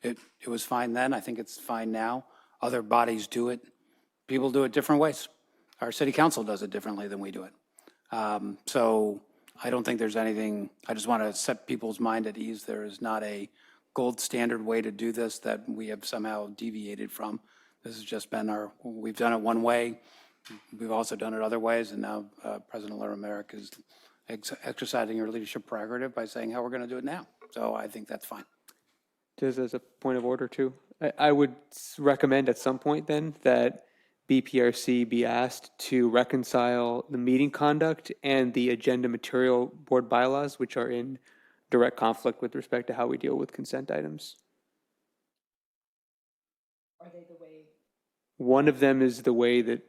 it was fine then. I think it's fine now. Other bodies do it. People do it different ways. Our city council does it differently than we do it. So I don't think there's anything, I just want to set people's mind at ease. There is not a gold standard way to do this that we have somehow deviated from. This has just been we've done it one way. We've also done it other ways, and now President Latin America is exercising her leadership prerogative by saying how we're going to do it now. So I think that's fine. Just as a point of order too, I would recommend at some point then that BPRC be asked to reconcile the meeting conduct and the agenda material board bylaws, which are in direct conflict with respect to how we deal with consent items. Are they the way? One of them is the way that,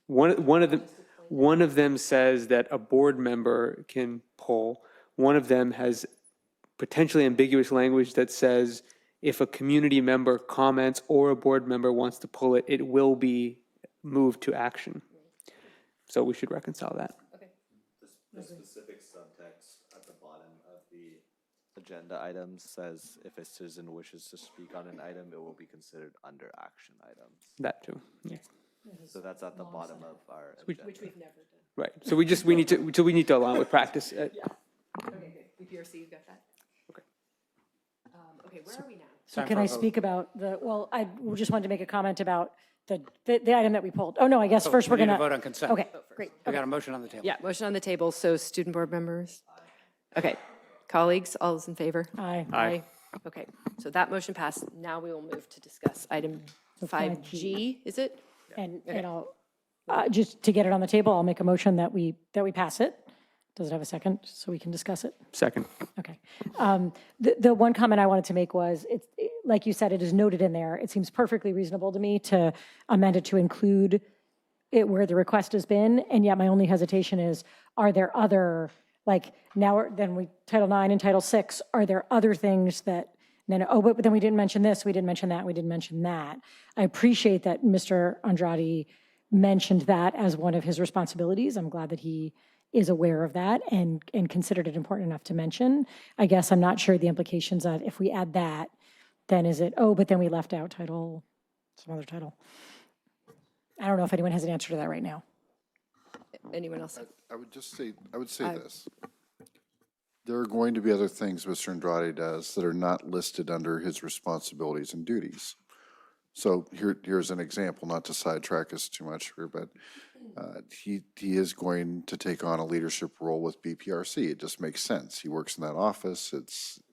one of them says that a board member can pull. One of them has potentially ambiguous language that says if a community member comments or a board member wants to pull it, it will be moved to action. So we should reconcile that. Okay. The specific subtext at the bottom of the agenda item says if a citizen wishes to speak on an item, it will be considered under action items. That too. Yeah. So that's at the bottom of our agenda. Which we've never done. Right. So we need to align with practice. Okay, good. BPRC, you got that? Okay. Okay, where are we now? so can I speak about I just wanted to make a comment about the item that we pulled. Oh, no, I guess first we're going to vote on consent. Okay, great. We got a motion on the table. Yeah, motion on the table, so student board members? Okay, colleagues, all those in favor? Aye. Aye. Okay, so that motion passed. Now we will move to discuss item 5G, is it? And I'll, just to get it on the table, I'll make a motion that we pass it. Does it have a second, so we can discuss it? Second. Okay. The one comment I wanted to make was, like you said, it is noted in there. It seems perfectly reasonable to me to amend it to include it where the request has been, and yet my only hesitation is, are there other, like, now, then Title IX and Title VI, are there other things that, but then we didn't mention this, we didn't mention that, we didn't mention that. I appreciate that Mr. Andrade mentioned that as one of his responsibilities. I'm glad that he is aware of that and considered it important enough to mention. I guess I'm not sure the implications of if we add that, then is it, but then we left out some other title. I don't know if anyone has an answer to that right now. Anyone else? I would say this. There are going to be other things Mr. Andrade does that are not listed under his responsibilities and duties. So here's an example, not to sidetrack us too much here, but he is going to take on a leadership role with BPRC. It just makes sense. He works in that office. It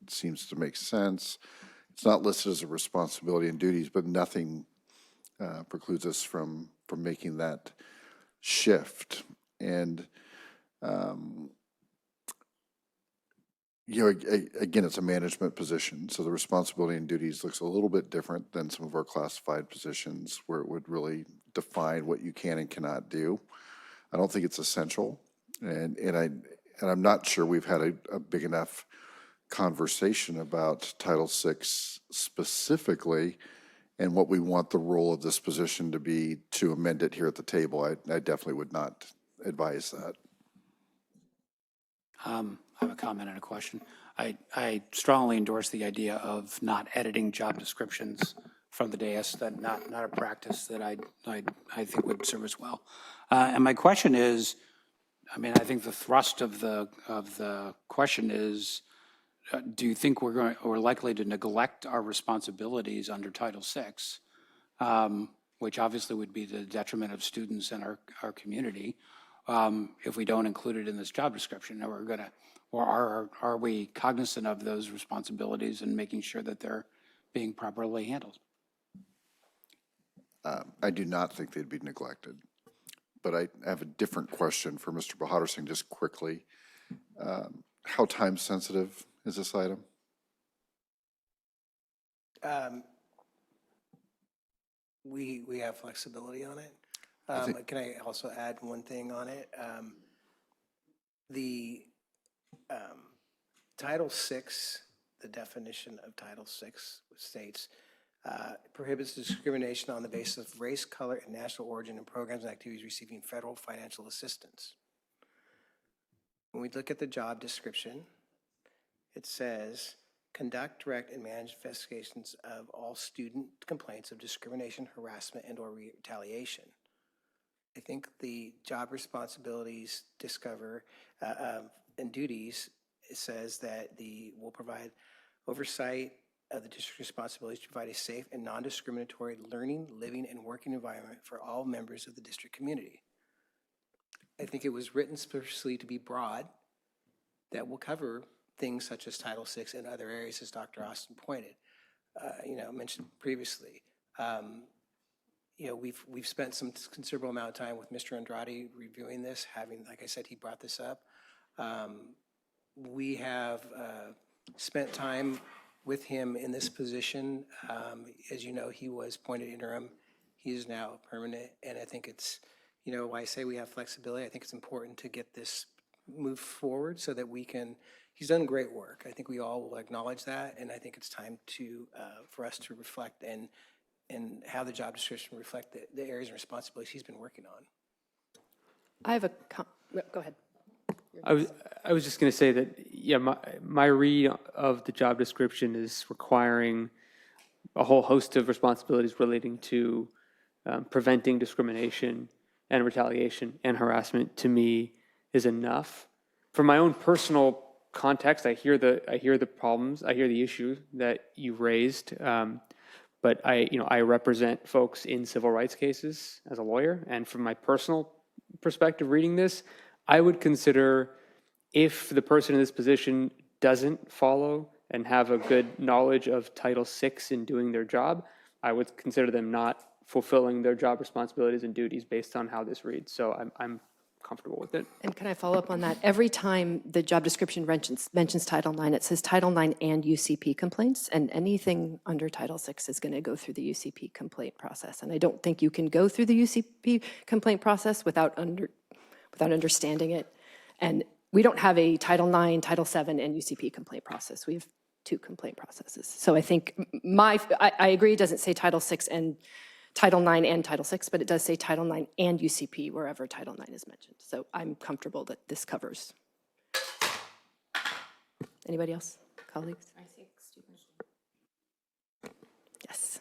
seems to make sense. It's not listed as a responsibility and duties, but nothing precludes us from making that shift. And you know, again, it's a management position, so the responsibility and duties looks a little bit different than some of our classified positions where it would really define what you can and cannot do. I don't think it's essential, and I'm not sure we've had a big enough conversation about Title VI specifically and what we want the role of this position to be to amend it here at the table. I definitely would not advise that. I have a comment and a question. I strongly endorse the idea of not editing job descriptions from the dais. That not a practice that I think would serve us well. And my question is, I mean, I think the thrust of the question is, do you think we're likely to neglect our responsibilities under Title VI, which obviously would be to the detriment of students and our community, if we don't include it in this job description? Or are we cognizant of those responsibilities and making sure that they're being properly handled? I do not think they'd be neglected, but I have a different question for Mr. Bahadur Singh just quickly. How time sensitive is this item? We have flexibility on it. Can I also add one thing on it? The Title VI, the definition of Title VI states, prohibits discrimination on the basis of race, color, and national origin in programs and activities receiving federal financial assistance. When we look at the job description, it says, conduct, direct, and manage investigations of all student complaints of discrimination, harassment, and/or retaliation. I think the job responsibilities and duties, it says that will provide oversight of the district's responsibilities to provide a safe and non-discriminatory learning, living, and working environment for all members of the district community. I think it was written specifically to be broad, that will cover things such as Title VI and other areas, as Dr. Austin mentioned previously. We've spent some considerable amount of time with Mr. Andrade reviewing this, like I said, he brought this up. We have spent time with him in this position. As you know, he was appointed interim. He is now permanent, and I think it's, why I say we have flexibility. I think it's important to get this moved forward so that he's done great work. I think we all will acknowledge that, and I think it's time for us to reflect and have the job description reflect the areas and responsibilities he's been working on. I have go ahead. I was just going to say that, yeah, my read of the job description is requiring a whole host of responsibilities relating to preventing discrimination and retaliation and harassment, to me, is enough. From my own personal context, I hear the problems, I hear the issue that you raised, but I represent folks in civil rights cases as a lawyer, and from my personal perspective reading this, I would consider, if the person in this position doesn't follow and have a good knowledge of Title VI in doing their job, I would consider them not fulfilling their job responsibilities and duties based on how this reads. So I'm comfortable with it. And can I follow up on that? Every time the job description mentions Title IX, it says Title IX and UCP complaints, and anything under Title VI is going to go through the UCP complaint process. And I don't think you can go through the UCP complaint process without understanding it. And we don't have a Title IX, Title VII, and UCP complaint process. We have two complaint processes. So I think I agree, it doesn't say Title VI and Title IX and Title VI, but it does say Title IX and UCP wherever Title IX is mentioned. So I'm comfortable that this covers. Anybody else? Colleagues? I think students. Yes.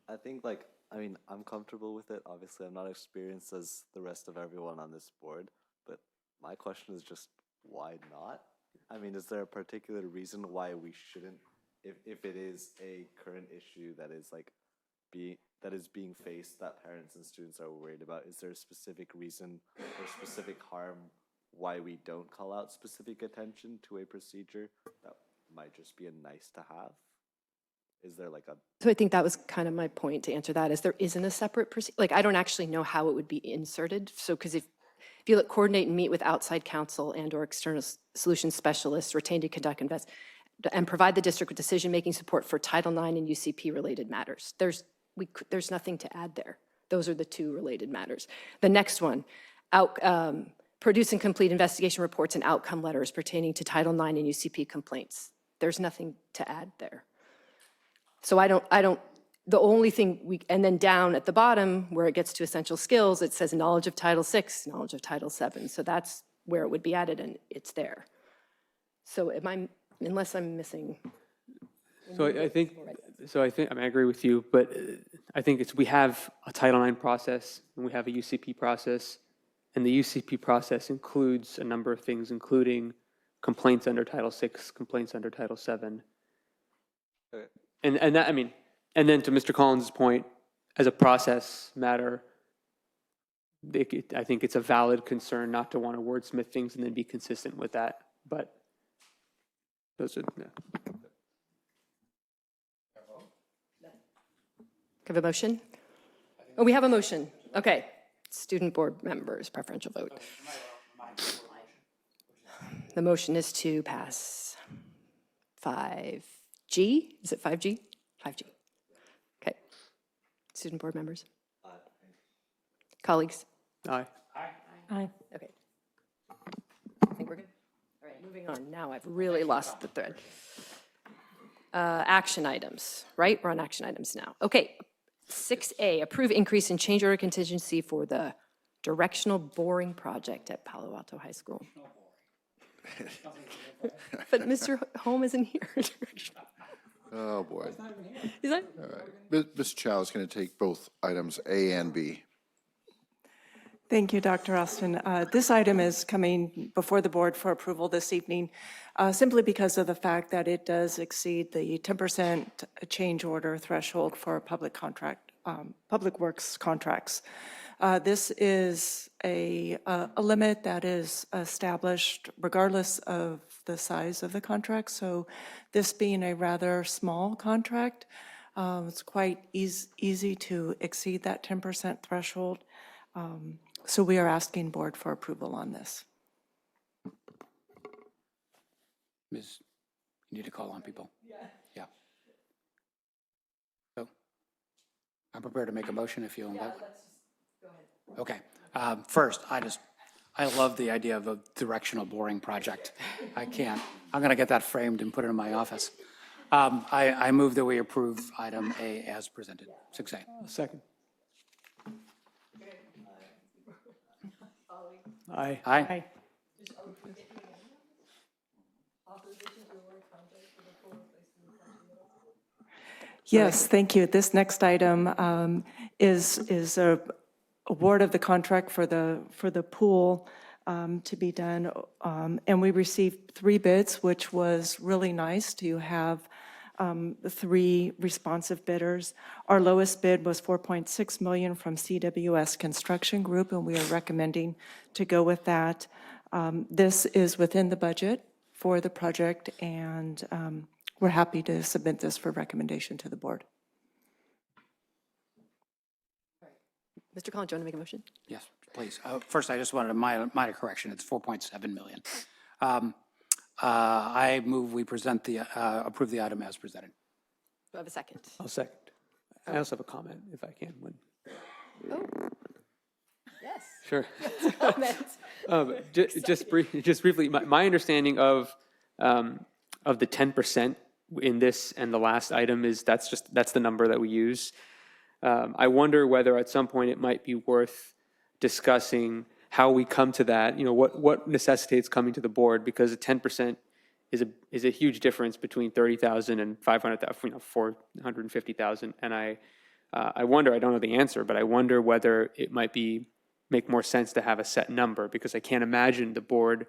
I think, I'm comfortable with it. Obviously, I'm not experienced as the rest of everyone on this board, but my question is just, why not? I mean, is there a particular reason why we shouldn't, if it is a current issue that is like that is being faced that parents and students are worried about, is there a specific reason or specific harm why we don't call out specific attention to a procedure that might just be a nice to have? Is there like a... So I think that was kind of my point to answer that, is there isn't a separate, like, I don't actually know how it would be inserted. So, because if you look, coordinate and meet with outside counsel and or external solutions specialists retained to conduct and provide the district with decision-making support for Title IX and UCP-related matters. There's nothing to add there. Those are the two related matters. The next one, produce and complete investigation reports and outcome letters pertaining to Title IX and UCP complaints. There's nothing to add there. So the only thing and then down at the bottom where it gets to essential skills, it says knowledge of Title VI, knowledge of Title VII. So that's where it would be added and it's there. So unless I'm missing. I mean, I agree with you, but I think we have a Title IX process and we have a UCP process, and the UCP process includes a number of things, including complaints under Title VI, complaints under Title VII. And that, I mean, and then to Mr. Collins' point, as a process matter, I think it's a valid concern not to want to wordsmith things and then be consistent with that. But those are, yeah. Have a motion? Oh, we have a motion. Okay. Student board members, preferential vote. The motion is to pass 5G. Is it 5G? 5G. Okay. Student board members? Aye. Colleagues? Aye. Aye. Okay. I think we're good. All right, moving on. Now I've really lost the thread. Action items, right? We're on action items now. Okay. 6A, approve increase in change order contingency for the directional boring project at Palo Alto High School. But Mr. Holm isn't here. Oh, boy. Is that? All right. Ms. Chow is going to take both items A and B. Thank you, Dr. Austin. This item is coming before the board for approval this evening simply because of the fact that it does exceed the 10% change order threshold for public works contracts. This is a limit that is established regardless of the size of the contract. So this being a rather small contract, it's quite easy to exceed that 10% threshold. So we are asking board for approval on this. Ms., you need to call on people. Yeah. So I'm prepared to make a motion if you want. Yeah, let's just go ahead. Okay. First, I love the idea of a directional boring project. I'm going to get that framed and put it in my office. I move that we approve item A as presented, 6A. Second. Aye. Aye. Yes, thank you. This next item is a award of the contract for the pool to be done. And we received 3 bids, which was really nice to have 3 responsive bidders. Our lowest bid was $4.6 million from CWS Construction Group, and we are recommending to go with that. This is within the budget for the project, and we're happy to submit this for recommendation to the board. Mr. Collins, do you want to make a motion? Yes, please. First, I just wanted a minor correction. It's 4.7 million. I move we approve the item as presented. Do I have a second? I'll second. I also have a comment, if I can. Oh, yes. Sure. Comment. Just briefly, my understanding of the 10% in this and the last item is that's the number that we use. I wonder whether at some point it might be worth discussing how we come to that. You know, what necessitates coming to the board, because a 10% is a huge difference between 30,000 and 500,000, 450,000. And I wonder, I don't know the answer, but I wonder whether it might make more sense to have a set number, because I can't imagine the board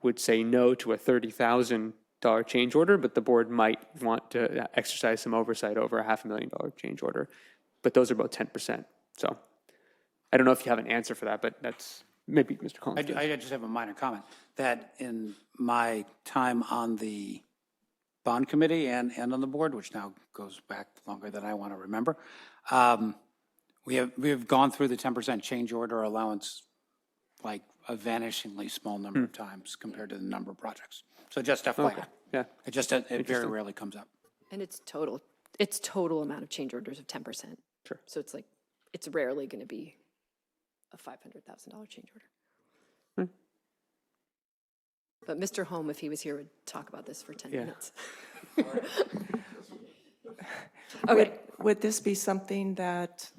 would say no to a $30,000 change order, but the board might want to exercise some oversight over a $500,000 change order. But those are about 10%. So I don't know if you have an answer for that, but that's maybe Mr. Collins. I just have a minor comment that in my time on the bond committee and on the board, which now goes back longer than I want to remember, we have gone through the 10% change order allowance like a vanishingly small number of times compared to the number of projects. So just FYI. Okay. Yeah. It very rarely comes up. And it's total amount of change orders of 10%. Sure. So it's like, it's rarely going to be a $500,000 change order. But Mr. Holm, if he was here, would talk about this for 10 minutes. Okay. Would this be something that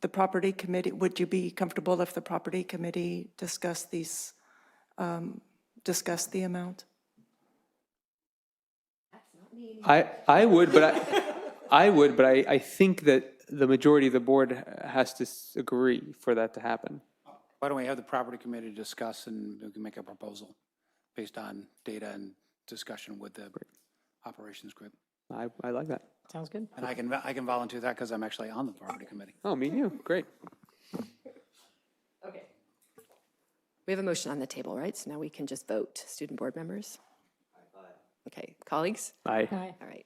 the property committee, would you be comfortable if the property committee discussed the amount? I would, but I think that the majority of the board has to agree for that to happen. Why don't we have the property committee discuss and we can make a proposal based on data and discussion with the operations group. I like that. Sounds good. And I can volunteer that because I'm actually on the property committee. Oh, me and you. Great. Okay. We have a motion on the table, right? So now we can just vote. Student board members? Okay, colleagues? Aye. All right.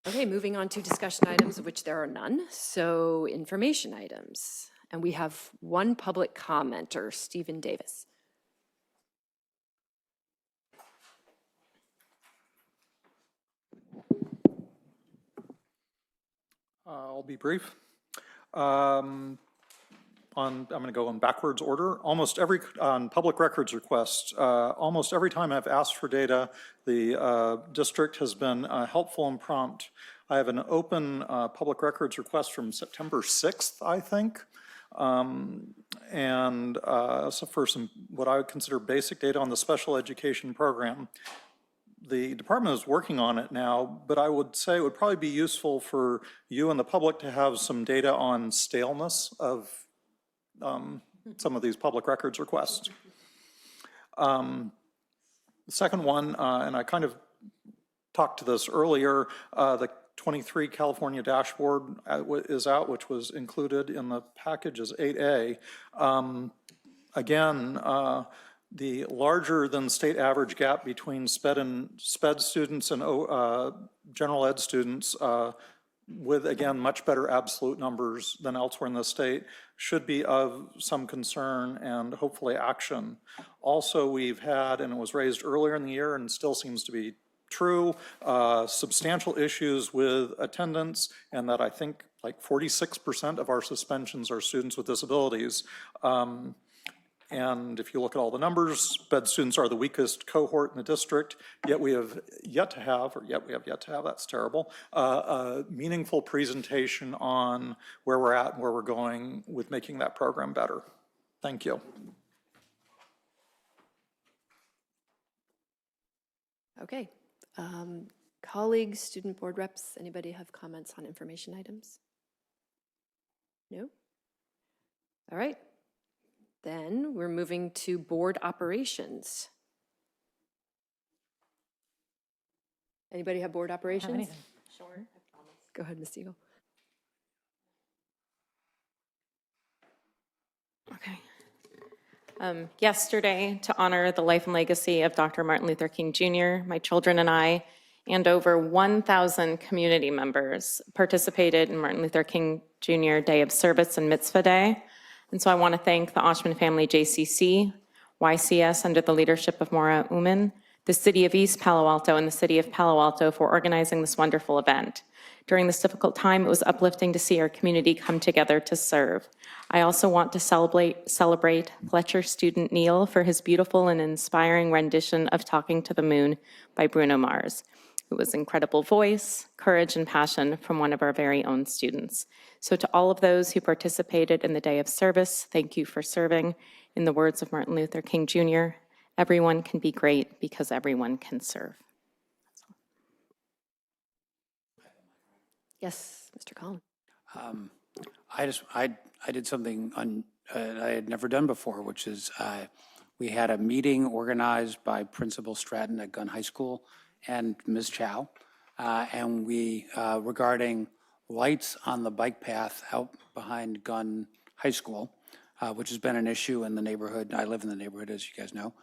Okay, moving on to discussion items, of which there are none. So information items. And we have one public commenter, Stephen Davis. I'll be brief. I'm going to go in backwards order. On public records requests, almost every time I've asked for data, the district has been helpful and prompt. I have an open public records request from September 6th, I think. So for some, what I would consider basic data on the special education program. The department is working on it now, but I would say it would probably be useful for you and the public to have some data on staleness of some of these public records requests. The second one, and I kind of talked to this earlier, the 23 California dashboard is out, which was included in the package as 8A. Again, the larger than state average gap between SPED students and general ed students with, again, much better absolute numbers than elsewhere in the state should be of some concern and hopefully action. Also, we've had, and it was raised earlier in the year and still seems to be true, substantial issues with attendance, and that I think like 46% of our suspensions are students with disabilities. And if you look at all the numbers, SPED students are the weakest cohort in the district, yet we have yet to have, that's terrible, a meaningful presentation on where we're at and where we're going with making that program better. Thank you. Okay. Colleagues, student board reps, anybody have comments on information items? No? All right. Then we're moving to board operations. Anybody have board operations? Sure. Go ahead, Ms. Siegel. Okay. Yesterday, to honor the life and legacy of Dr. Martin Luther King Jr., my children and I, and over 1,000 community members participated in Martin Luther King Jr. Day of Service and Mitzvah Day. And so I want to thank the Oshman Family JCC, YCS under the leadership of Maura Uman, the City of East Palo Alto, and the City of Palo Alto for organizing this wonderful event. During this difficult time, it was uplifting to see our community come together to serve. I also want to celebrate Fletcher student Neil for his beautiful and inspiring rendition of Talking to the Moon by Bruno Mars. It was incredible voice, courage, and passion from one of our very own students. So to all of those who participated in the Day of Service, thank you for serving. In the words of Martin Luther King Jr., everyone can be great because everyone can serve. Yes, Mr. Collins. I did something I had never done before, which is we had a meeting organized by Principal Stratton at Gunn High School and Ms. Chow, and we, regarding lights on the bike path out behind Gunn High School, which has been an issue in the neighborhood. I live in the neighborhood, as you guys know,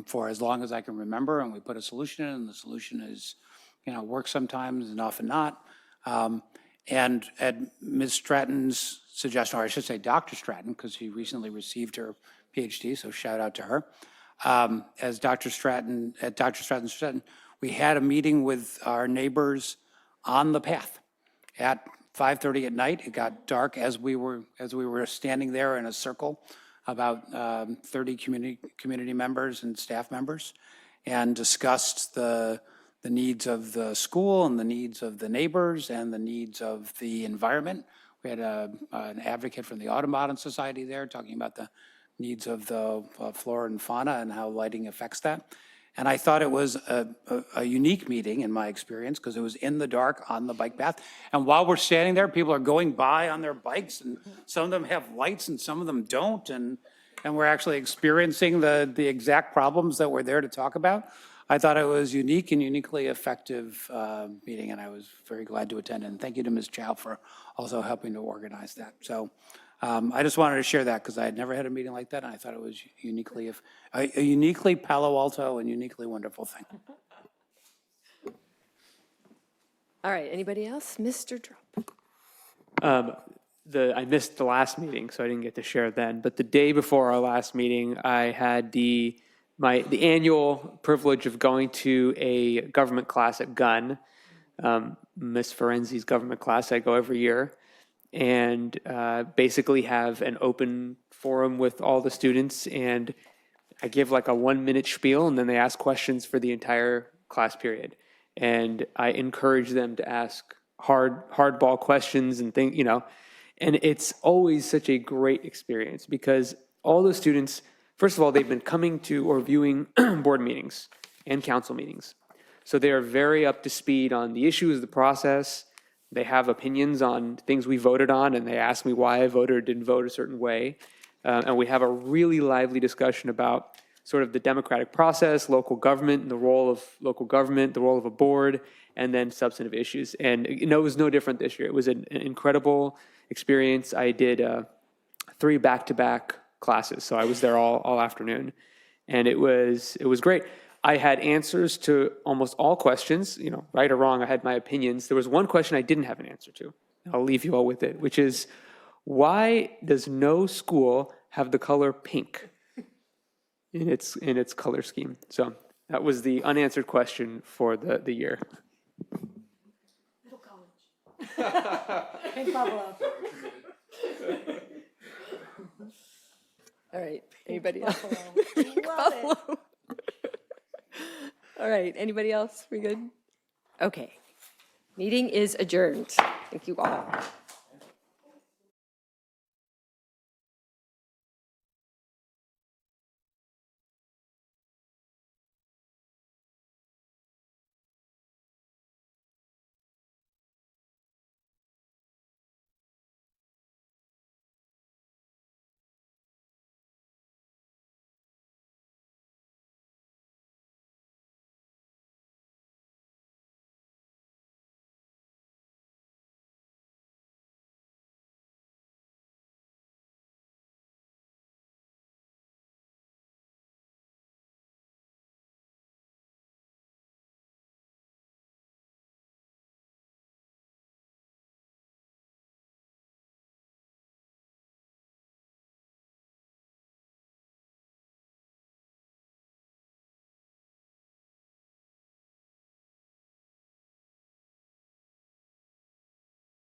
for as long as I can remember, and we put a solution in, and the solution is, works sometimes and often not. And at Ms. Stratton's suggestion, or I should say Dr. Stratton, because she recently received her PhD, so shout out to her. As Dr. Stratton, at Dr. Stratton, we had a meeting with our neighbors on the path at 5:30 at night. It got dark as we were standing there in a circle, about 30 community members and staff members, and discussed the needs of the school and the needs of the neighbors and the needs of the environment. We had an advocate from the Audubon Society there talking about the needs of the flora and fauna and how lighting affects that. And I thought it was a unique meeting in my experience because it was in the dark on the bike path. And while we're standing there, people are going by on their bikes, and some of them have lights and some of them don't. And we're actually experiencing the exact problems that we're there to talk about. I thought it was unique and uniquely effective meeting, and I was very glad to attend. And thank you to Ms. Chow for also helping to organize that. So I just wanted to share that because I had never had a meeting like that, and I thought it was a uniquely Palo Alto and uniquely wonderful thing. All right, anybody else? Mr. Drop. I missed the last meeting, so I didn't get to share then. But the day before our last meeting, I had the annual privilege of going to a government class at Gunn, Ms. Ferenzi's government class. I go every year, and basically have an open forum with all the students, and I give like a 1-minute spiel, and then they ask questions for the entire class period. And I encourage them to ask hardball questions and things, and it's always such a great experience because all the students, first of all, they've been coming to or viewing board meetings and council meetings. So they are very up to speed on the issues, the process. They have opinions on things we voted on, and they ask me why I voted or didn't vote a certain way. And we have a really lively discussion about sort of the democratic process, local government, and the role of local government, the role of a board, and then substantive issues. And it was no different this year. It was an incredible experience. I did 3 back-to-back classes, so I was there all afternoon, and it was great. I had answers to almost all questions, right or wrong. I had my opinions. There was one question I didn't have an answer to. I'll leave you all with it, which is, why does no school have the color pink in its color scheme? So that was the unanswered question for the year. Middle college. Pink Buffalo. All right, anybody else? Pink Buffalo. All right, anybody else? We good? Okay. Meeting is adjourned. Thank you all.